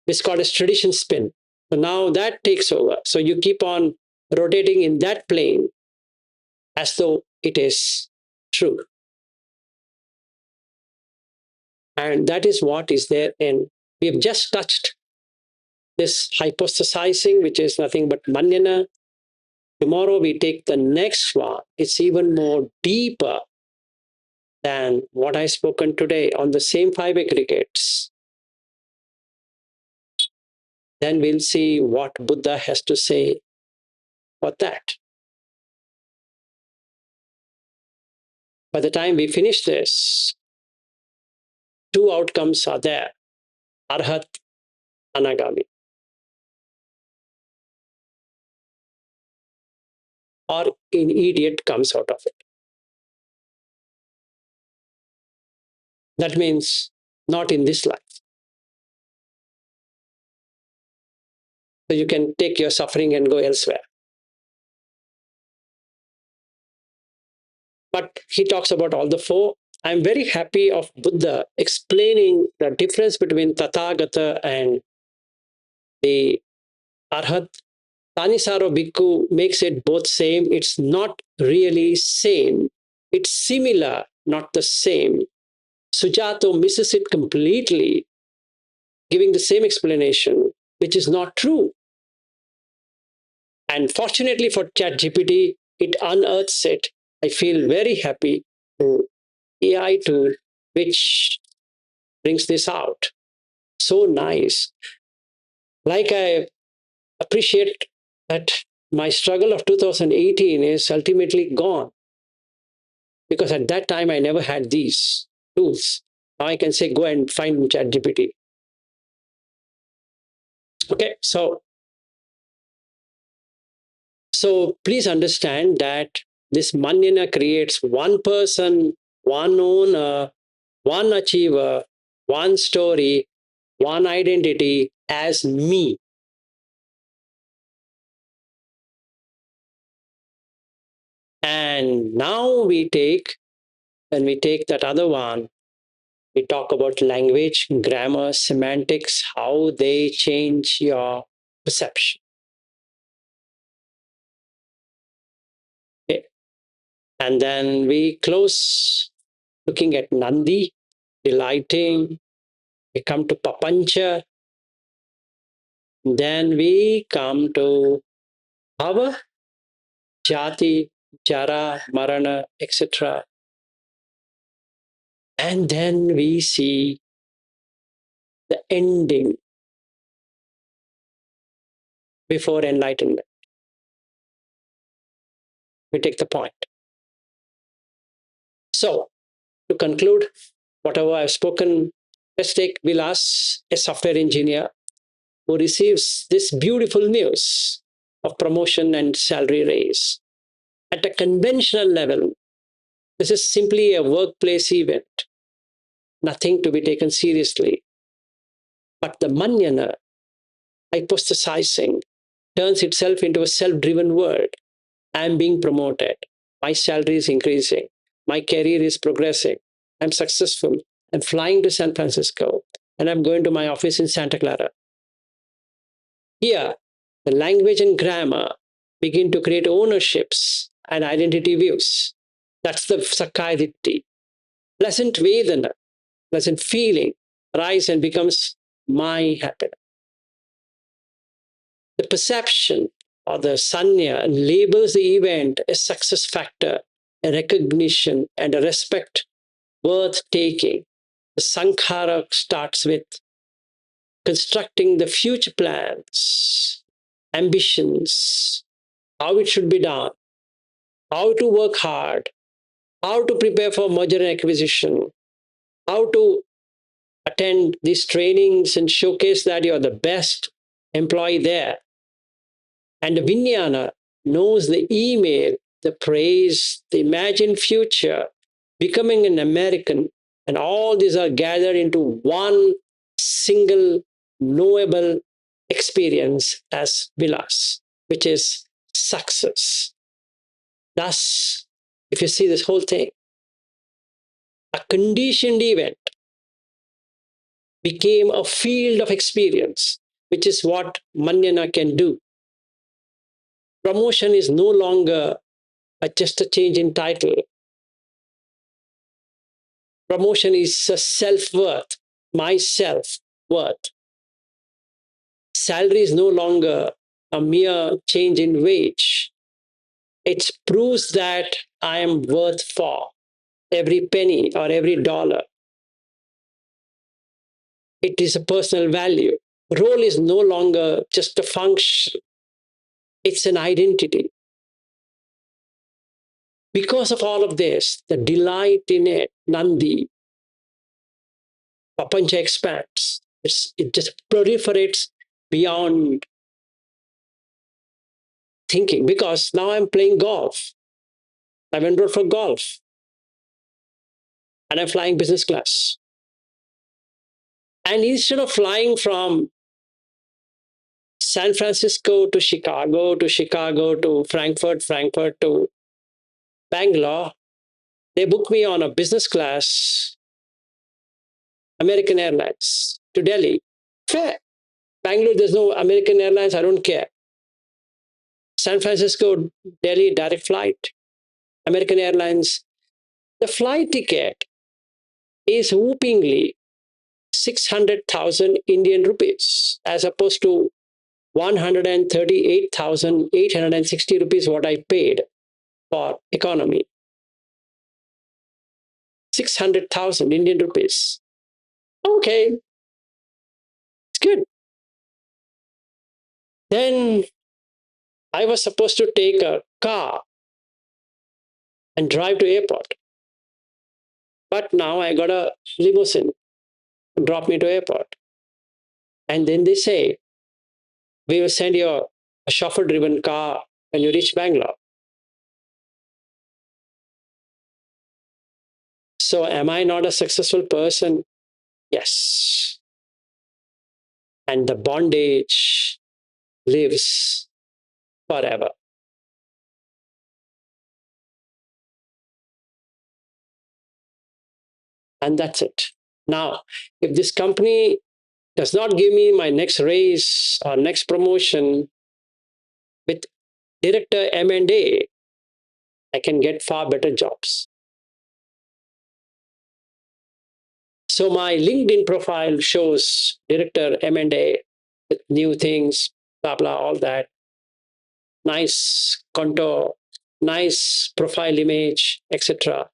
It's called a tradition spin. So now that takes over. So you keep on rotating in that plane as though it is true. And that is what is there in. We have just touched this hypostasizing, which is nothing but Maññana. Tomorrow we take the next one. It's even more deeper than what I've spoken today on the same five aggregates. Then we'll see what Buddha has to say about that. By the time we finish this, two outcomes are there: Arhat, Anagami. Or an idiot comes out of it. That means not in this life. So you can take your suffering and go elsewhere. But he talks about all the four. I'm very happy of Buddha explaining the difference between Tathagata and the Arhat. Tanisaro Bhikkhu makes it both same. It's not really same. It's similar, not the same. Sujato misses it completely, giving the same explanation, which is not true. And fortunately for ChatGPT, it unearths it. I feel very happy to AI tool, which brings this out. So nice. Like I appreciate that my struggle of 2018 is ultimately gone. Because at that time, I never had these tools. Now I can say, go and find ChatGPT. Okay, so please understand that this Maññana creates one person, one owner, one achiever, one story, one identity as me. And now when we take that other one, we talk about language, grammar, semantics, how they change your perception. Okay. And then we close looking at Nandi, delighting. We come to Papancha. Then we come to Bhava, Jati, Jara, Marana, etc. And then we see the ending before enlightenment. We take the point. So, to conclude, whatever I've spoken, let's take Vilas, a software engineer who receives this beautiful news of promotion and salary raise. At a conventional level, this is simply a workplace event, nothing to be taken seriously. But the Maññana, hypostasizing, turns itself into a self-driven world. I'm being promoted. My salary is increasing. My career is progressing. I'm successful. I'm flying to San Francisco and I'm going to my office in Santa Clara. Here, the language and grammar begin to create ownerships and identity views. That's the Sakkaya-ditthi. Pleasant Vedana, pleasant feeling, rise and becomes my happiness. The perception or the sanya labels the event a success factor, a recognition, and a respect worth taking. The sankhara starts with constructing the future plans, ambitions, how it should be done, how to work hard, how to prepare for merger and acquisition, how to attend these trainings and showcase that you're the best employee there. And the Maññana knows the email, the praise, the imagined future, becoming an American, and all these are gathered into one single knowable experience as Vilas, which is success. Thus, if you see this whole thing, a conditioned event became a field of experience, which is what Maññana can do. Promotion is no longer just a change in title. Promotion is a self-worth, my self-worth. Salary is no longer a mere change in wage. It proves that I am worth for every penny or every dollar. It is a personal value. Role is no longer just a function. It's an identity. Because of all of this, the delight in it, Nandi, Papancha expands. It just proliferates beyond thinking, because now I'm playing golf. I've enrolled for golf. And I'm flying business class. And instead of flying from San Francisco to Chicago to Frankfurt to Bangalore, they booked me on a business class American Airlines to Delhi. Fair. Bangalore, there's no American Airlines, I don't care. San Francisco, Delhi, direct flight, American Airlines. The flight ticket is whoopingly 600,000 Indian rupees, as opposed to 138,860 rupees what I paid for economy. 600,000 Indian rupees. Okay, it's good. Then I was supposed to take a car and drive to airport. But now I got a limousine to drop me to airport. And then they say, we will send you a chauffeur-driven car when you reach Bangalore. So am I not a successful person? Yes. And the bondage lives forever. And that's it. Now, if this company does not give me my next raise or next promotion with director M&A, I can get far better jobs. So my LinkedIn profile shows director M&A with new things, blah, blah, all that. Nice contour, nice profile image, etc.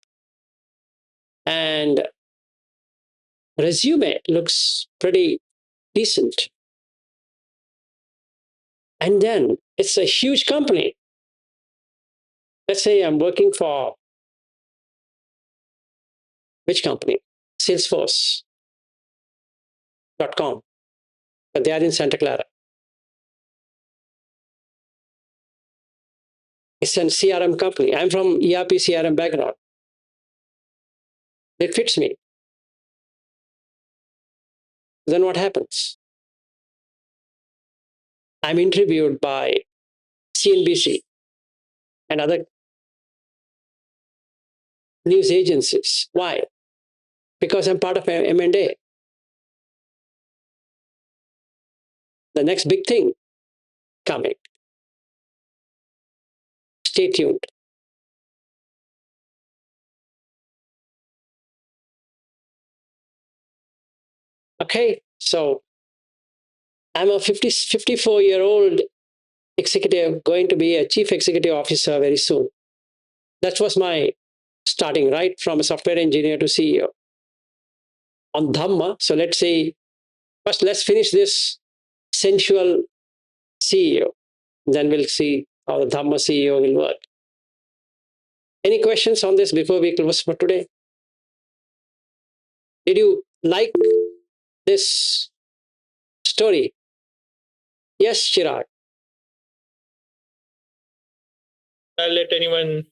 And resume looks pretty decent. And then it's a huge company. Let's say I'm working for which company? Salesforce.com. But they are in Santa Clara. It's an CRM company. I'm from ERP CRM background. It fits me. Then what happens? I'm interviewed by CNBC and other news agencies. Why? Because I'm part of M&A. The next big thing coming. Stay tuned. Okay, so I'm a 54-year-old executive going to be a chief executive officer very soon. That was my starting, right? From a software engineer to CEO. On Dhamma, so let's say, first let's finish this sensual CEO. Then we'll see how the Dhamma CEO will work. Any questions on this before we close for today? Did you like this story. Yes, Chirag. I'll let anyone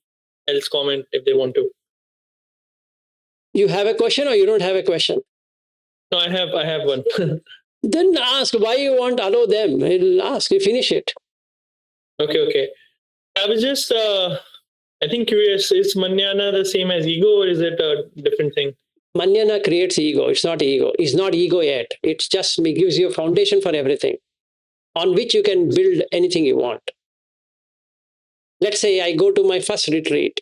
else comment if they want to. You have a question or you don't have a question? No, I have one. Then ask why you won't allow them. I'll ask, you finish it. Okay. I was just, I think, curious, is Maññana the same as ego or is it a different thing? Maññana creates ego. It's not ego. It's not ego yet. It just gives you a foundation for everything on which you can build anything you want. Let's say I go to my first retreat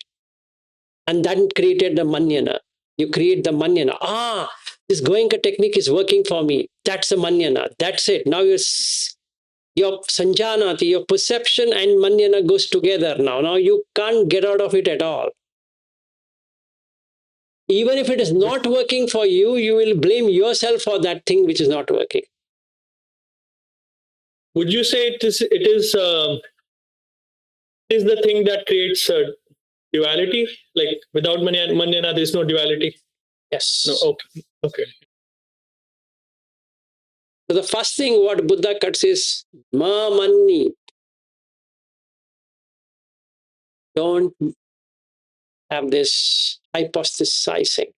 and then created the Maññana. You create the Maññana. This Goenka technique is working for me. That's the Maññana. That's it. Now your sanjanati, your perception and Maññana goes together now. Now you can't get out of it at all. Even if it is not working for you, you will blame yourself for that thing which is not working. Would you say it is the thing that creates duality? Like without Maññana, there's no duality? Yes. No. Okay. So the first thing what Buddha cuts is Maññana. Don't have this hypostasizing.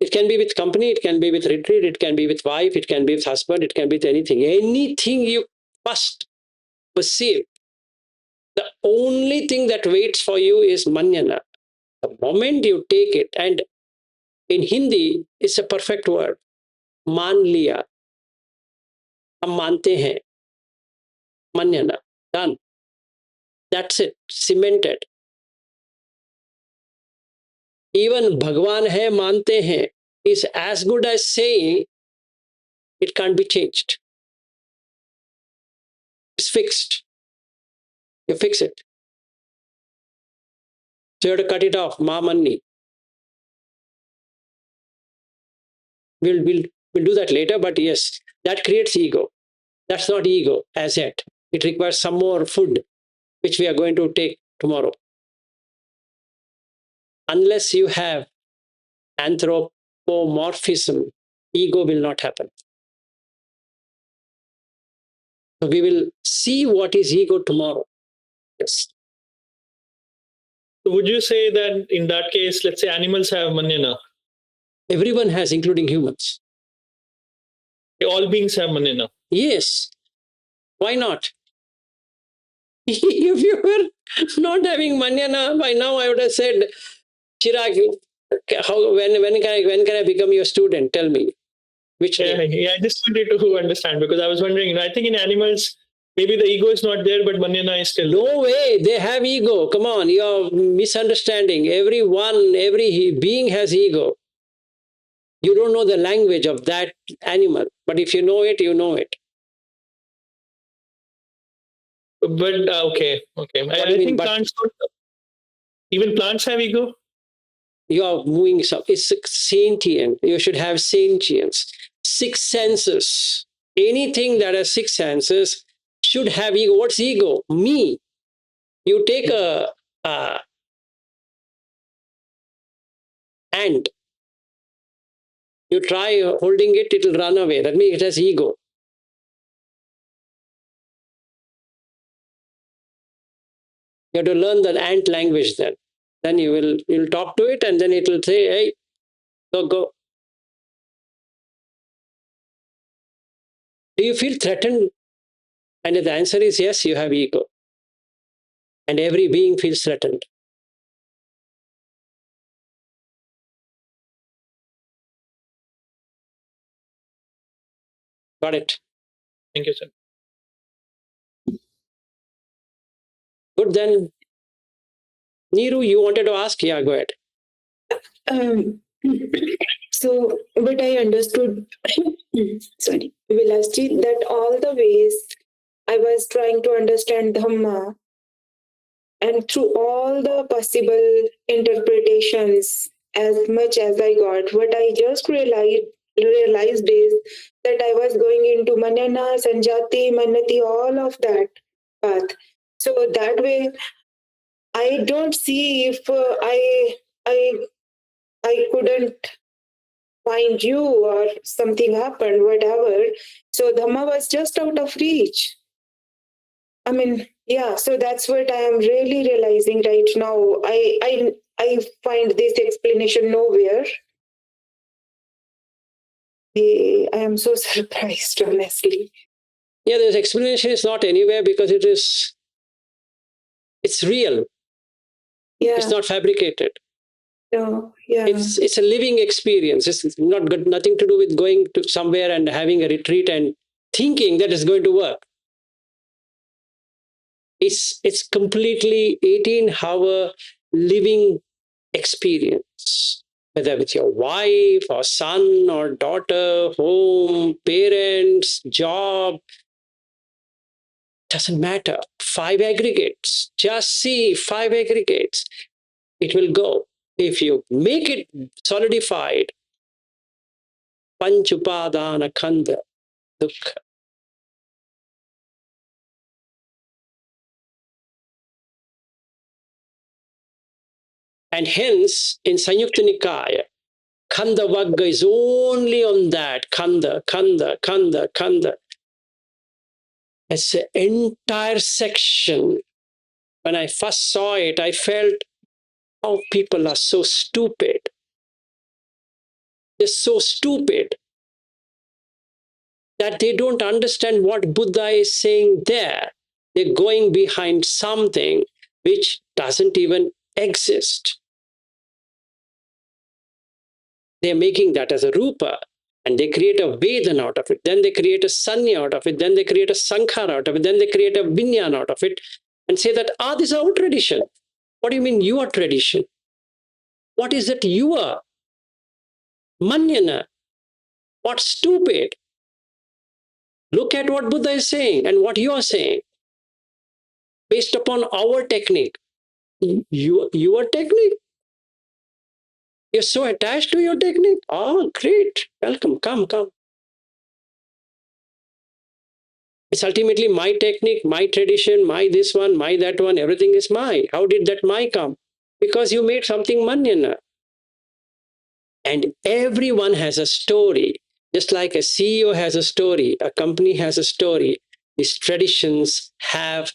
It can be with company, it can be with retreat, it can be with wife, it can be with husband, it can be with anything. Anything you first perceive, the only thing that waits for you is Maññana. The moment you take it, and in Hindi, it's a perfect word. मान लिया, हम मानते हैं, Maññana, done. That's it, cemented. Even Bhagwan hai, mante hain, is as good as saying it can't be changed. It's fixed. You fix it. So you have to cut it off, Maññana. We'll do that later, but yes, that creates ego. That's not ego as yet. It requires some more food, which we are going to take tomorrow. Unless you have anthropomorphism, ego will not happen. So we will see what is ego tomorrow. Yes. Would you say that in that case, let's say animals have Maññana? Everyone has, including humans. All beings have Maññana? Yes. Why not? If you were not having Maññana, by now I would have said, Chirag, when can I become your student? Tell me. Which day? Yeah, I just wanted to understand because I was wondering, I think in animals, maybe the ego is not there, but Maññana is still there. No way, they have ego. Come on, you're misunderstanding. Every being has ego. You don't know the language of that animal, but if you know it, you know it. But okay. I think plants don't. Even plants have ego? You are moving some. It's sentient. You should have sentience. Six senses. Anything that has six senses should have ego. What's ego? Me. You take a ant. You try holding it, it will run away. That means it has ego. You have to learn the ant language then. Then you'll talk to it and then it will say, hey, go. Do you feel threatened? And if the answer is yes, you have ego. And every being feels threatened. Got it. Thank you, sir. Good then. Neeru, you wanted to ask? Yeah, go ahead. So, but I understood, sorry, Vilasji, that all the ways I was trying to understand Dhamma, and through all the possible interpretations, as much as I got, what I just realized is that I was going into Maññana, Sanjati, Mannati, all of that path. So that way, I don't see if I couldn't find you or something happened, whatever. So Dhamma was just out of reach. I mean, yeah, so that's what I am really realizing right now. I find this explanation nowhere. I am so surprised, honestly. Yeah, this explanation is not anywhere because it's real. Yeah. It's not fabricated. No, yeah. It's a living experience. It's not got nothing to do with going to somewhere and having a retreat and thinking that it's going to work. It's completely 18-hour living experience, whether with your wife or son or daughter, home, parents, job, doesn't matter. 5 aggregates. Just see 5 aggregates. It will go. If you make it solidified, panchupadana kanda dukkha. And hence, in Sanyukta Nikaya, Kanda Vagga is only on that. Kanda, Kanda, Kanda, Kanda. It's an entire section. When I first saw it, I felt, oh, people are so stupid. They're so stupid that they don't understand what Buddha is saying there. They're going behind something which doesn't even exist. They're making that as a rupa, and they create a Vedana out of it. Then they create a Sanya out of it. Then they create a Sankhara out of it. Then they create a Maññana out of it and say that, this is our tradition. What do you mean your tradition? What is it you are? Maññana. What stupid? Look at what Buddha is saying and what you are saying. Based upon our technique. Your technique? You're so attached to your technique? Oh, great. Welcome. Come. It's ultimately my technique, my tradition, my this one, my that one. Everything is my. How did that my come? Because you made something Maññana. And everyone has a story. Just like a CEO has a story, a company has a story. These traditions have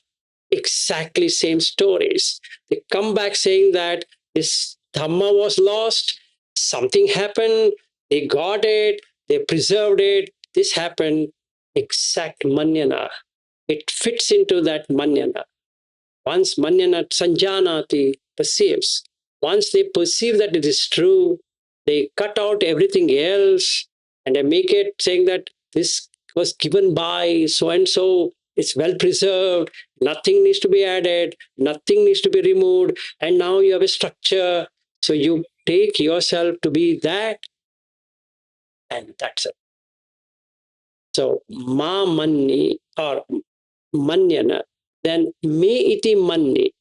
exactly same stories. They come back saying that this Dhamma was lost, something happened, they got it, they preserved it, this happened. Exact Maññana. It fits into that Maññana. Once Maññana sanjanati perceives, once they perceive that it is true, they cut out everything else and they make it saying that this was given by so and so, it's well preserved, nothing needs to be added, nothing needs to be removed, and now you have a structure. So you take yourself to be that, and that's it. So ma manni or Maññana, then me iti manni.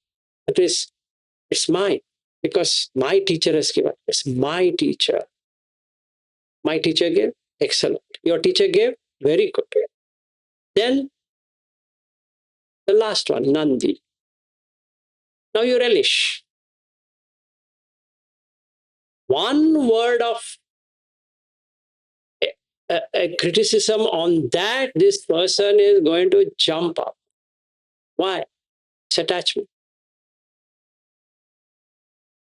It's mine because my teacher has given. It's my teacher. My teacher gave, excellent. Your teacher gave, very good. Then the last one, Nandi. Now you relish. One word of a criticism on that, this person is going to jump up. Why? It's attachment.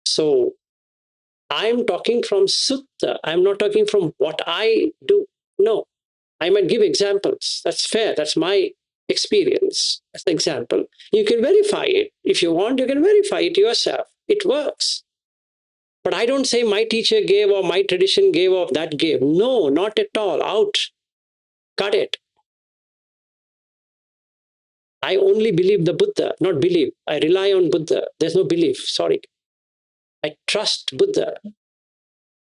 So I'm talking from sutta. I'm not talking from what I do. No, I might give examples. That's fair. That's my experience. As an example. You can verify it. If you want, you can verify it yourself. It works. But I don't say my teacher gave or my tradition gave or that gave. No, not at all. Out. Cut it. I only believe the Buddha, not believe. I rely on Buddha. There's no belief. Sorry. I trust Buddha.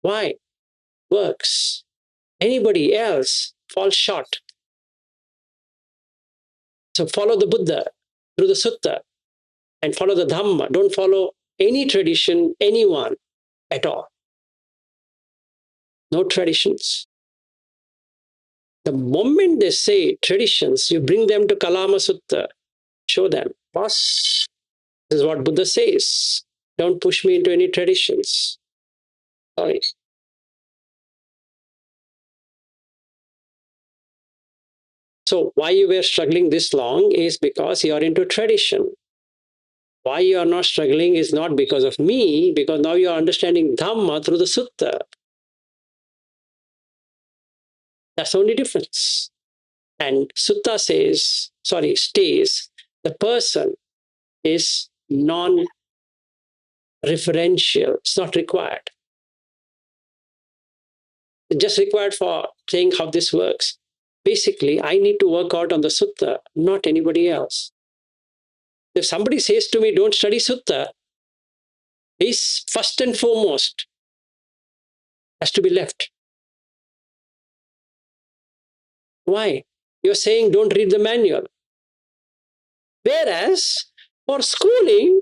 Why? Works. Anybody else falls short. So follow the Buddha through the sutta and follow the Dhamma. Don't follow any tradition, anyone at all. No traditions. The moment they say traditions, you bring them to Kalama Sutta, show them. Boss, This is what Buddha says. Don't push me into any traditions. Sorry. So why you were struggling this long is because you are into tradition. Why you are not struggling is not because of me, because now you are understanding Dhamma through the Sutta. That's the only difference. And Sutta states, the person is non-referential. It's not required. It's just required for saying how this works. Basically, I need to work out on the Sutta, not anybody else. If somebody says to me, don't study Sutta, this first and foremost has to be left. Why? You're saying don't read the manual. Whereas for schooling,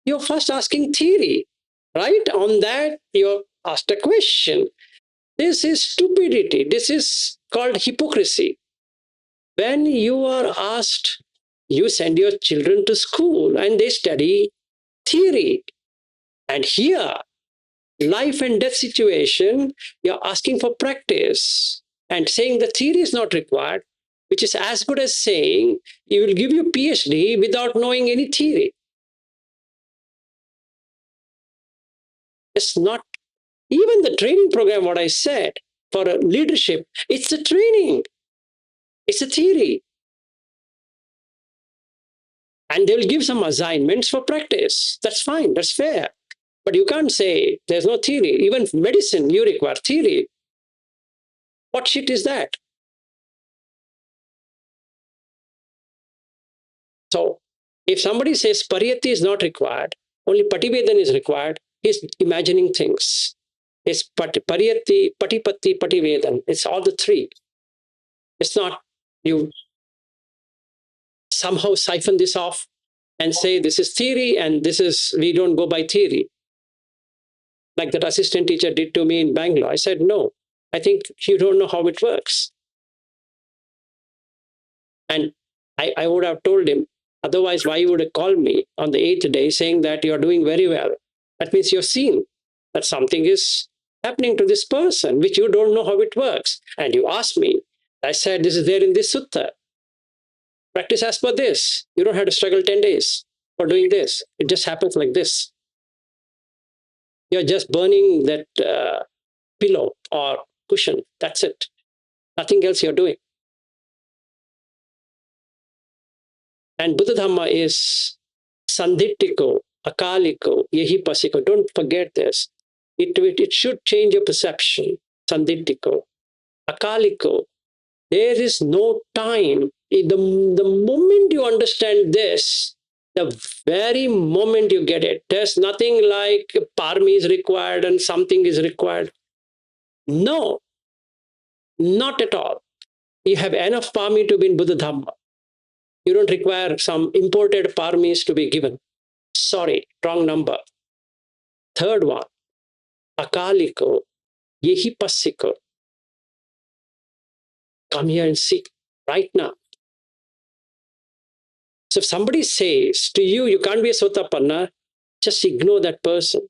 you're first asking theory, right? On that, you're asked a question. This is stupidity. This is called hypocrisy. When you are asked, you send your children to school and they study theory. And here, life and death situation, you're asking for practice and saying the theory is not required, which is as good as saying you will give your PhD without knowing any theory. It's not even the training program, what I said for leadership, it's a training, it's a theory. And they'll give some assignments for practice. That's fine, that's fair. But you can't say there's no theory. Even medicine, you require theory. What shit is that? So if somebody says pariyati is not required, only pativedan is required, he's imagining things. It's pariyati, patipatti, pativedan. It's all the three. It's not you somehow siphon this off and say this is theory and this is, we don't go by theory. Like that assistant teacher did to me in Bangalore. I said, no, I think you don't know how it works. And I would have told him, otherwise, why you would have called me on the 8th day saying that you're doing very well? That means you've seen that something is happening to this person, which you don't know how it works. And you asked me. I said, this is there in this sutta. Practice as per this. You don't have to struggle 10 days for doing this. It just happens like this. You're just burning that pillow or cushion. That's it. Nothing else you're doing. And Buddha Dhamma is sandhittiko, akaliko, yehipasiko. Don't forget this. It should change your perception. Sandhittiko, akaliko. There is no time. The moment you understand this, the very moment you get it, there's nothing like parmi is required and something is required. No, not at all. You have enough parmi to be in Buddha Dhamma. You don't require some imported parmis to be given. Sorry, wrong number. Third one, akaliko, yehipasiko. Come here and see right now. So if somebody says to you, you can't be a Sotapanna, just ignore that person.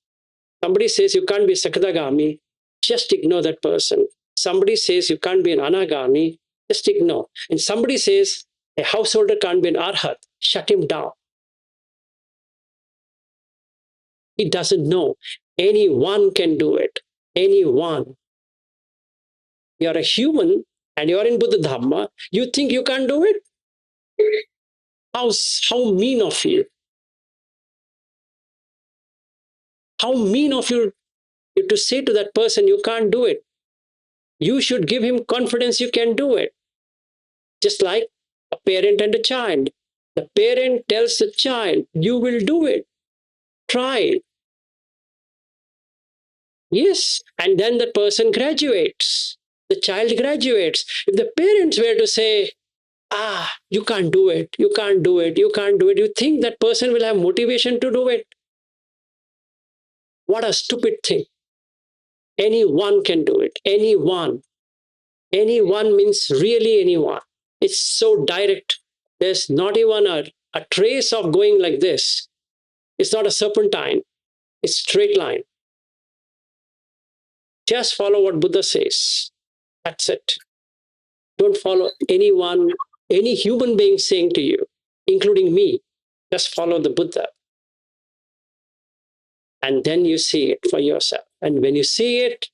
Somebody says you can't be a Sakadagami, just ignore that person. Somebody says you can't be an Anagami, just ignore. And somebody says a householder can't be an Arhat, shut him down. He doesn't know. Anyone can do it. Anyone. You're a human and you're in Buddha Dhamma. You think you can't do it? How mean of you. How mean of you to say to that person, you can't do it. You should give him confidence you can do it. Just like a parent and a child. The parent tells the child, you will do it. Try. Yes. And then the person graduates. The child graduates. If the parents were to say, you can't do it, you can't do it, you can't do it, you think that person will have motivation to do it? What a stupid thing. Anyone can do it. Anyone. Anyone means really anyone. It's so direct. There's not even a trace of going like this. It's not a serpentine. It's straight line. Just follow what Buddha says. That's it. Don't follow anyone, any human being saying to you, including me. Just follow the Buddha. And then you see it for yourself. And when you see it,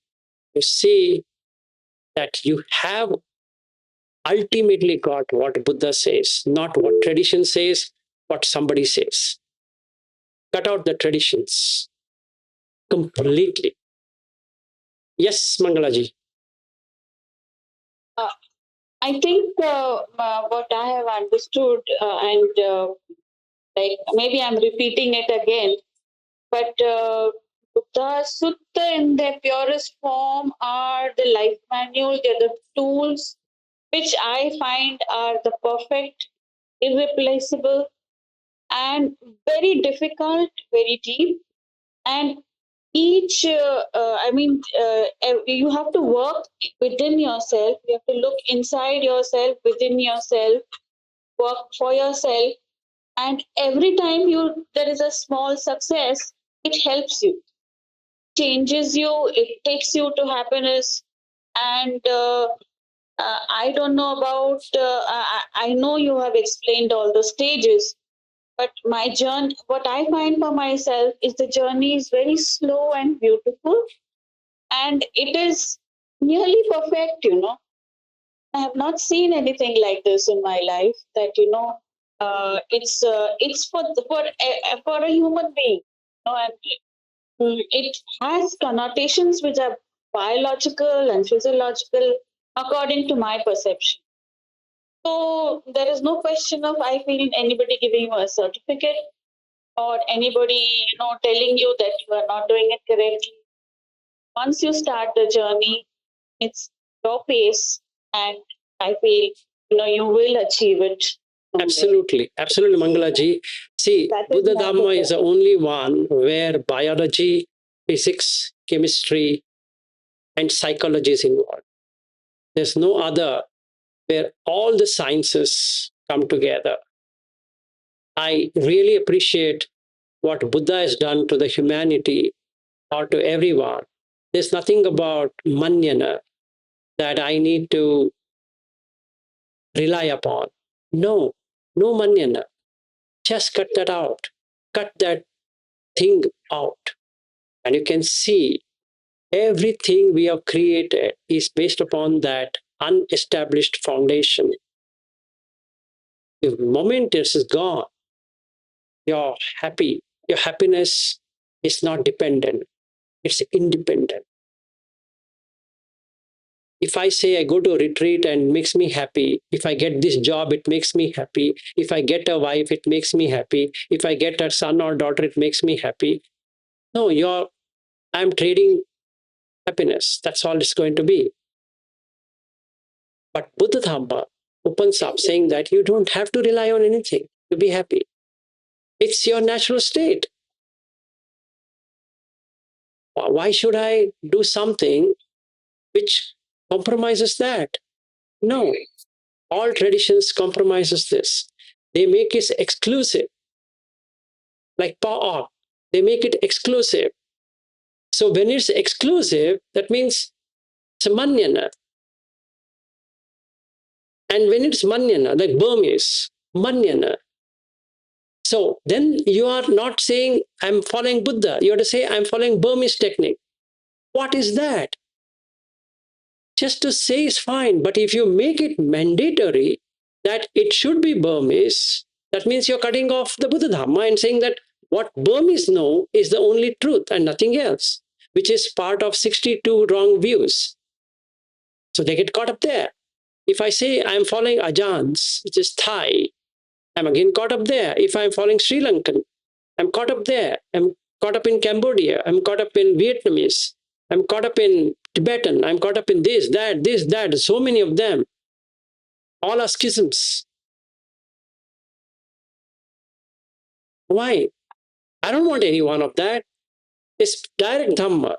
you see that you have ultimately got what Buddha says, not what tradition says, what somebody says. Cut out the traditions completely. Yes, Mangalaji. I think what I have understood, and like maybe I'm repeating it again, but Buddha Sutta in their purest form are the life manual, they're the tools which I find are the perfect, irreplaceable, and very difficult, very deep. And each, you have to work within yourself, you have to look inside yourself, within yourself, work for yourself. And every time there is a small success, it helps you, changes you, it takes you to happiness. And I don't know about, I know you have explained all the stages, but my journey, what I find for myself is the journey is very slow and beautiful, and it is nearly perfect, I have not seen anything like this in my life, that it's for a human being, and it has connotations which are biological and physiological according to my perception. So there is no question of, I feel, anybody giving you a certificate or anybody telling you that you are not doing it correctly. Once you start the journey, it's your pace, and I feel you will achieve it someday. Absolutely. Absolutely, Mangalaji. See, That is Buddha my Dhamma is perception. the only one where biology, physics, chemistry, and psychology is involved. There's no other where all the sciences come together. I really appreciate what Buddha has done to the humanity or to everyone. There's nothing about Maññana that I need to rely upon. No, no Maññana. Just cut that out. Cut that thing out. And you can see everything we have created is based upon that unestablished foundation. The moment this is gone, you're happy. Your happiness is not dependent, it's independent. If I say I go to a retreat and makes me happy, if I get this job, it makes me happy. If I get a wife, it makes me happy. If I get a son or daughter, it makes me happy. No, I'm trading happiness. That's all it's going to be. But Buddha Dhamma opens up saying that you don't have to rely on anything to be happy. It's your natural state. Why should I do something which compromises that? No, all traditions compromises this. They make it exclusive, like Pa'ak. They make it exclusive. So when it's exclusive, that means it's a Maññana. And when it's Maññana, like Burmese, Maññana. So then you are not saying, I'm following Buddha. You have to say, I'm following Burmese technique. What is that? Just to say is fine. But if you make it mandatory that it should be Burmese, that means you're cutting off the Buddha Dhamma and saying that what Burmese know is the only truth and nothing else, which is part of 62 wrong views. So they get caught up there. If I say I'm following Ajans, which is Thai, I'm again caught up there. If I'm following Sri Lankan, I'm caught up there. I'm caught up in Cambodia. I'm caught up in Vietnamese. I'm caught up in Tibetan. I'm caught up in this, that. So many of them. All are schisms. Why? I don't want any one of that. It's direct Dhamma.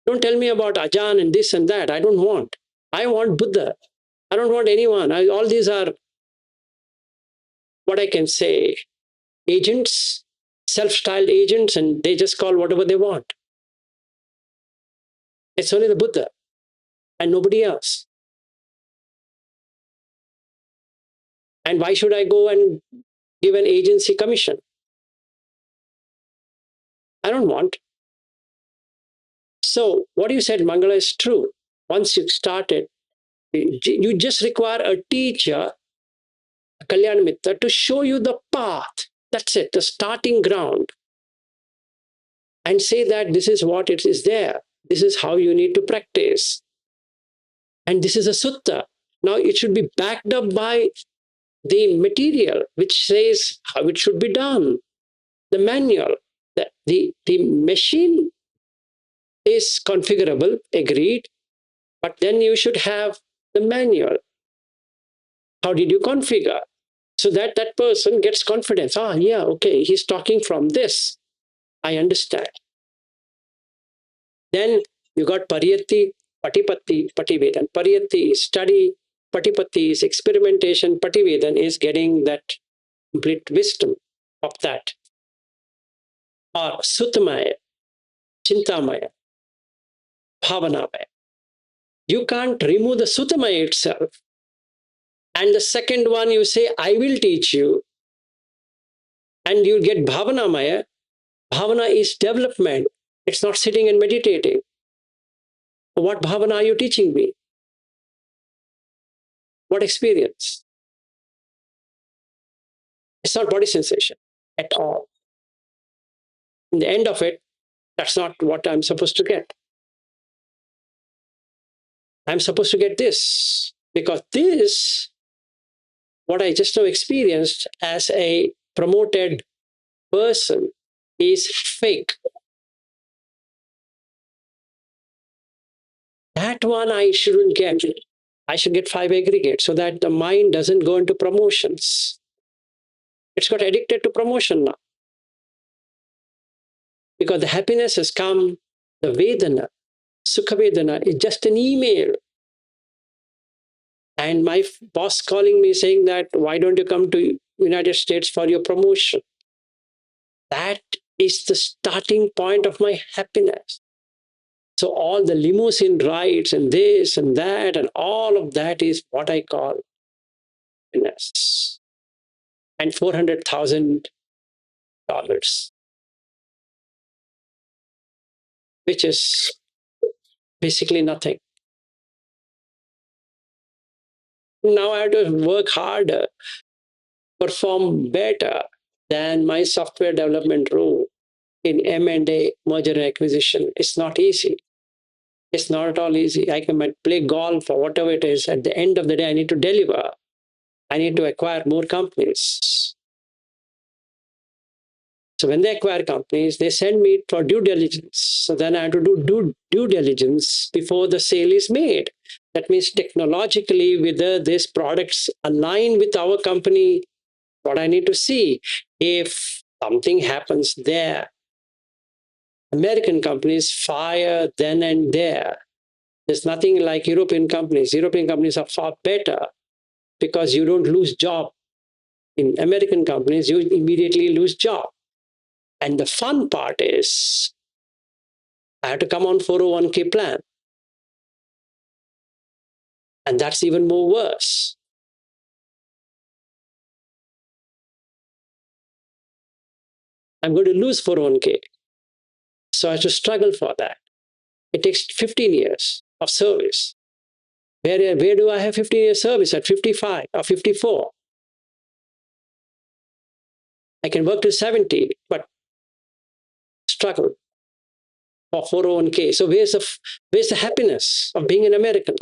Don't tell me about Ajahn and this and that. I don't want. I want Buddha. I don't want anyone. All these are what I can say, agents self-styled agents and they just call whatever they want. It's only the Buddha and nobody else. And why should I go and give an agency commission? I don't want. So what you said, Mangala, is true. Once you started, you just require a teacher, a Kalyan Mitra, to show you the path. That's it, the starting ground. And say that this is what it is there. This is how you need to practice. And this is a sutta. Now it should be backed up by the material, which says how it should be done. The manual. The machine is configurable, agreed, but then you should have the manual. How did you configure? So that that person gets confidence. Ah, yeah, okay, he's talking from this. I understand. Then you got pariyatti, patipatti, pativedan. Pariyatti is study, patipatti is experimentation, pativedan is getting that complete wisdom of that. Or suttamaya, chintamaya, bhavanamaya. You can't remove the suttamaya itself. And the second one you say, I will teach you. And you get bhavanamaya. Bhavana is development. It's not sitting and meditating. What bhavana are you teaching me? What experience? It's not body sensation at all. In the end of it, that's not what I'm supposed to get. I'm supposed to get this, because this, what I just now experienced as a promoted person, is fake. That one I shouldn't get. I should get 5 aggregates so that the mind doesn't go into promotions. It's got addicted to promotion now. Because the happiness has come, the Vedana, Sukha Vedana is just an email. And my boss calling me saying that, why don't you come to United States for your promotion? That is the starting point of my happiness. So all the limousine rides and this and that and all of that is what I call happiness. And $400,000, which is basically nothing. Now I have to work harder, perform better than my software development role in M&A, merger and acquisition. It's not easy. It's not at all easy. I can play golf or whatever it is. At the end of the day, I need to deliver. I need to acquire more companies. So when they acquire companies, they send me for due diligence. So then I have to do due diligence before the sale is made. That means technologically, whether these products align with our company, what I need to see. If something happens there, American companies fire then and there. There's nothing like European companies. European companies are far better because you don't lose job. In American companies, you immediately lose job. And the fun part is, I have to come on 401k plan. And that's even more worse. I'm going to lose 401k. So I have to struggle for that. It takes 15 years of service. Where do I have 15 years service? At 55 or 54? I can work till 70, but struggle for 401k. So where's the happiness of being an American?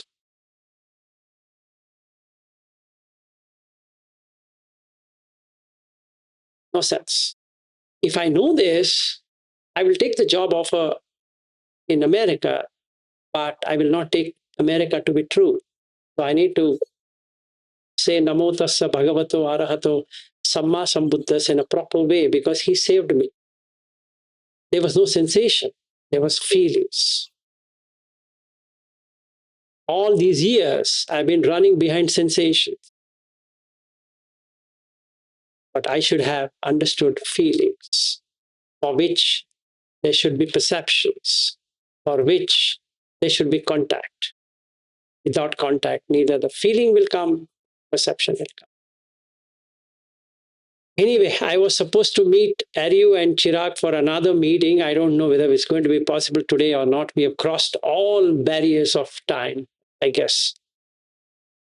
No sense. If I know this, I will take the job offer in America, but I will not take America to be true. So I need to say Namo Tassa Bhagavato Arahato Samma Sambuddhas in a proper way because he saved me. There was no sensation. There was feelings. All these years, I've been running behind sensations. But I should have understood feelings. for which there should be perceptions, for which there should be contact. Without contact, neither the feeling will come, perception will come. Anyway, I was supposed to meet Aryu and Chirag for another meeting. I don't know whether it's going to be possible today or not. We have crossed all barriers of time, I guess.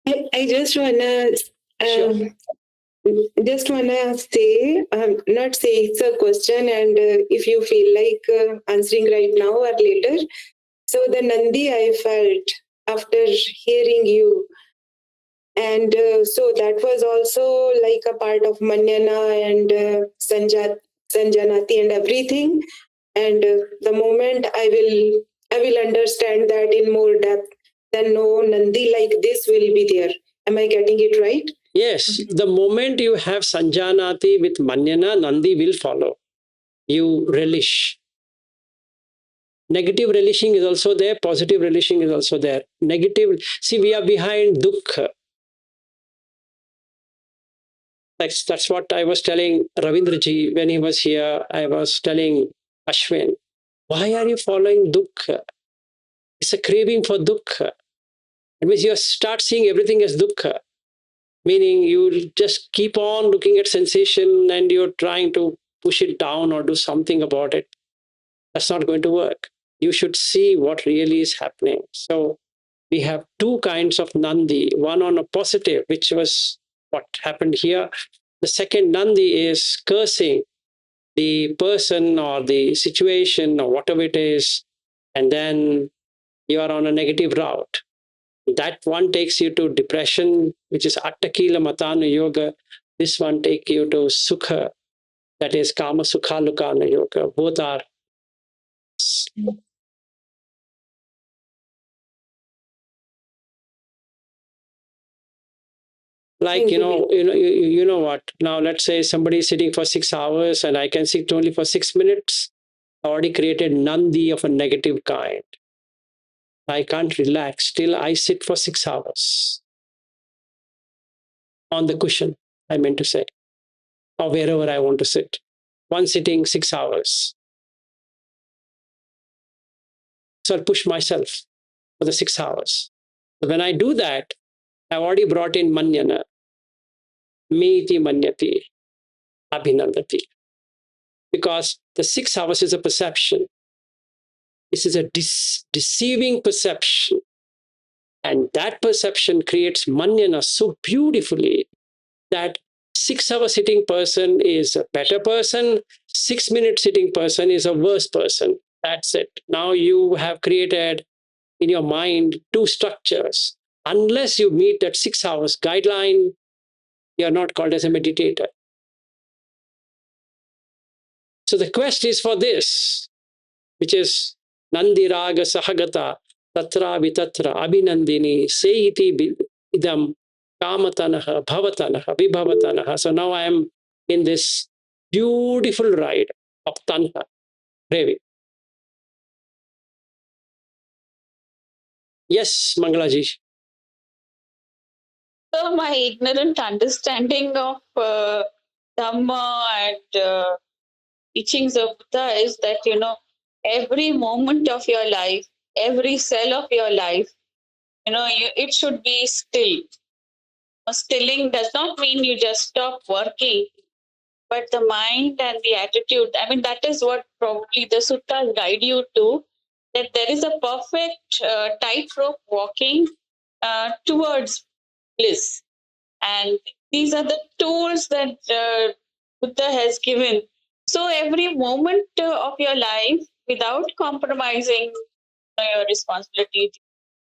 I just wanna just wanna say, not say, it's a question, and if you feel like answering right now or later. So the Nandi I felt after hearing you, and so that was also like a part of Maññana and Sanjanati and everything. And the moment I will understand that in more depth, then no Nandi like this will be there. Am I getting it right? Yes, the moment you have Sanjanati with Maññana, Nandi will follow. You relish. Negative relishing is also there, positive relishing is also there. Negative, see, we are behind dukkha. That's what I was telling Ravindraji when he was here. I was telling Ashwin, why are you following dukkha? It's a craving for dukkha. It means you start seeing everything as dukkha, meaning you just keep on looking at sensation and you're trying to push it down or do something about it. That's not going to work. You should see what really is happening. So we have two kinds of Nandi, one on a positive, which was what happened here. The second Nandi is cursing the person or the situation or whatever it is, and then you are on a negative route. That one takes you to depression, which is Attakila Matana Yoga. This one takes you to Sukha, that is Kama Sukha Lukana Yoga. Both are. Like, you know what? Now, let's say somebody is sitting for 6 hours and I can sit only for 6 minutes. I already created Nandi of a negative kind. I can't relax till I sit for 6 hours on the cushion, I meant to say, or wherever I want to sit. One sitting, 6 hours. So I'll push myself for the 6 hours. So when I do that, I've already brought in Maññana. Meti Maññati, Abhinandati. Because the 6 hours is a perception. This is a deceiving perception. And that perception creates Maññana so beautifully that 6 hour sitting person is a better person, 6 minute sitting person is a worse person. That's it. Now you have created in your mind two structures. Unless you meet that 6 hours guideline, you are not called as a meditator. So the quest is for this, which is Nandi Raga Sahagata, Tatra Vitatra Abhinandini, Seiti Idam Kamatanaha, Bhavatanaha, Vibhavatanaha. So now I am in this beautiful ride of Tanha, Devi. Yes, Mangalaji. So my ignorant understanding of Dhamma and teachings of Buddha is that, every moment of your life, every cell of your life, it should be still. Stilling does not mean you just stop working, but the mind and the attitude, that is what probably the suttas guide you to, that there is a perfect tightrope walking towards bliss. And these are the tools that Buddha has given. So every moment of your life, without compromising your responsibility,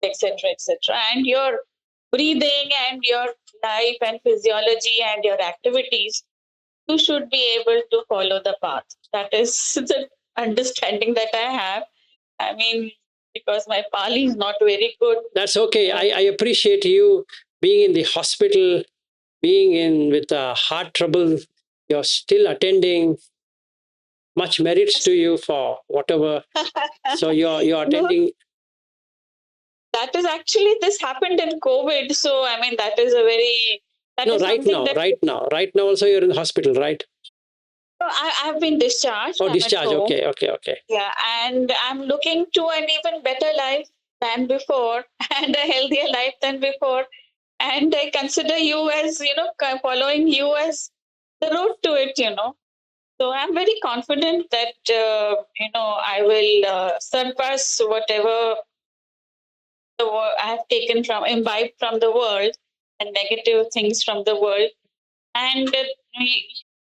etc., and your breathing and your life and physiology and your activities, you should be able to follow the path. That is the understanding that I have. Because my Pali is not very good. That's okay. I appreciate you being in the hospital, being in with heart trouble. You're still attending. Much merits to you for whatever. So you're attending. That is actually, this happened in COVID. So that is a very No, right now also you're in the hospital, right? So I've been discharged. Oh, I'm at discharge. home. Okay. Yeah, and I'm looking to an even better life than before and a healthier life than before. And I consider you as, following you as the road to it, So I'm very confident that, I will surpass whatever I have imbibed from the world and negative things from the world. And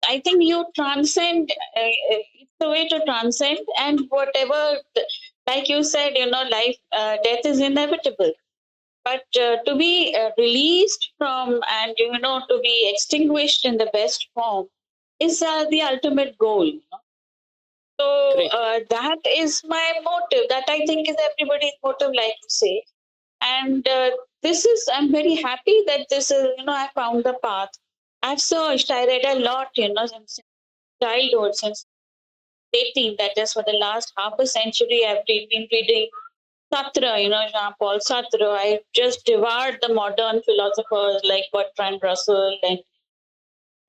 I think you transcend, it's a way to transcend, and whatever, like you said, life, death is inevitable. But to be released from and, to be extinguished in the best form is the ultimate goal. So Great. that is my motive. That I think is everybody's motive, like you say. And I'm very happy that this is, I found the path. I've searched, I read a lot, since childhood, since 18, that is for the last half a century, I've been reading Sartre, Jean-Paul Sartre. I just devoured the modern philosophers like Bertrand Russell and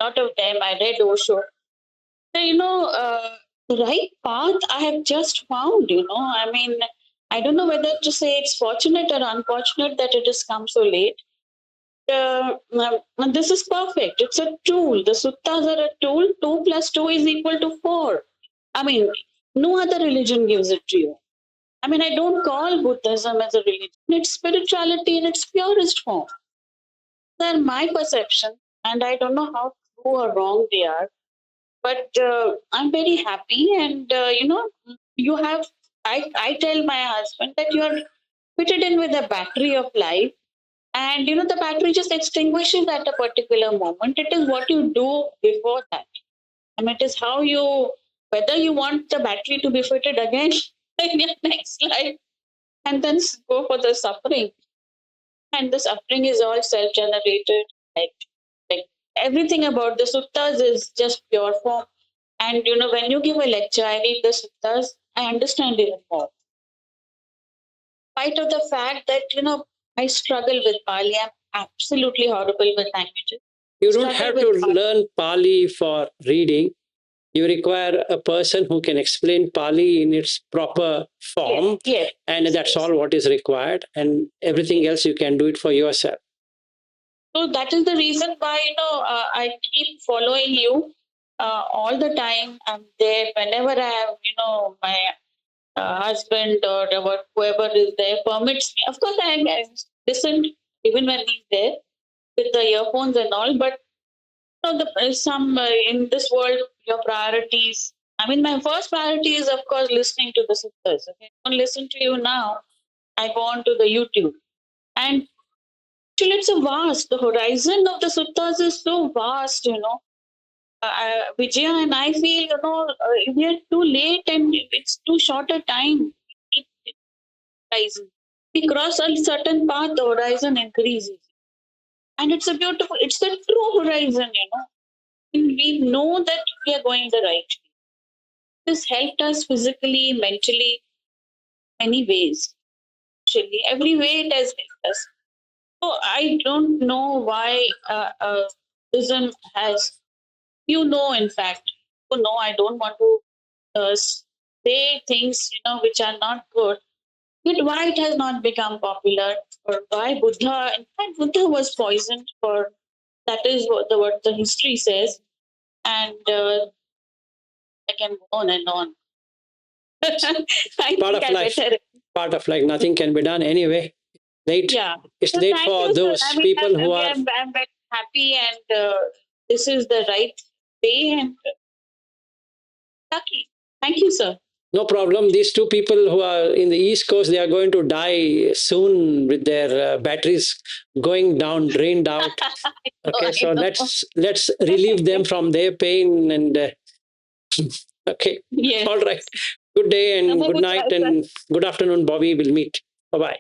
a lot of them. I read Osho. So, the right path I have just found, I mean, I don't know whether to say it's fortunate or unfortunate that it has come so late. This is perfect. It's a tool. The suttas are a tool. 2 plus 2 is equal to 4. I mean, no other religion gives it to you. I mean, I don't call Buddhism as a religion. It's spirituality in its purest form. They're my perception, and I don't know how true or wrong they are. But I'm very happy, and you have. I tell my husband that you are fitted in with a battery of life, and the battery just extinguishes at a particular moment. It is what you do before that. I mean, it is how you, whether you want the battery to be fitted again in your next life, and then go for the suffering. And the suffering is all self-generated. Like everything about the suttas is just pure form. And when you give a lecture, I read the suttas, I understand even more. In spite of the fact that I struggle with Pali, I'm absolutely horrible with languages. You don't Struggle have with to Pali. learn Pali for reading. You require a person who can explain Pali in its proper form, Yes, and that's yes. all what is required. And everything else you can do it for yourself. So that is the reason why I keep following you all the time. I'm there whenever I have my husband or whoever is there permits me. Of course, I listen even when he's there with the earphones and all. But some in this world, your priorities. I mean, my first priority is, of course, listening to the sisters. If I don't listen to you now, I go on to the YouTube. And actually, it's a vast. The horizon of the suttas is so vast. Vijaya and I feel, we are too late and it's too short a time. Horizon. We cross a certain path, the horizon increases. And it's the true horizon. We know that we are going the right way. This helped us physically, mentally, many ways. Actually, every way it has helped us. So I don't know why Buddhism has, in fact, I don't want to say things, which are not good. But why it has not become popular, or why Buddha, in fact, Buddha was poisoned for, that is what the history says. And I can go on and on. I Part think of I life. better. Part of life. Nothing can be done anyway. Late. Yeah. It's So late thank for you, sir. I those mean, people who are. I'm very happy, and this is the right way, and lucky. Thank you, sir. No problem. These two people who are in the East Coast, they are going to die soon with their batteries going down, drained out. Okay, so I know. let's relieve them from their pain and okay. Yes. All right. Good day and Namo good night Buddhaya, sir. and good afternoon, Bobby. We'll meet. Bye bye.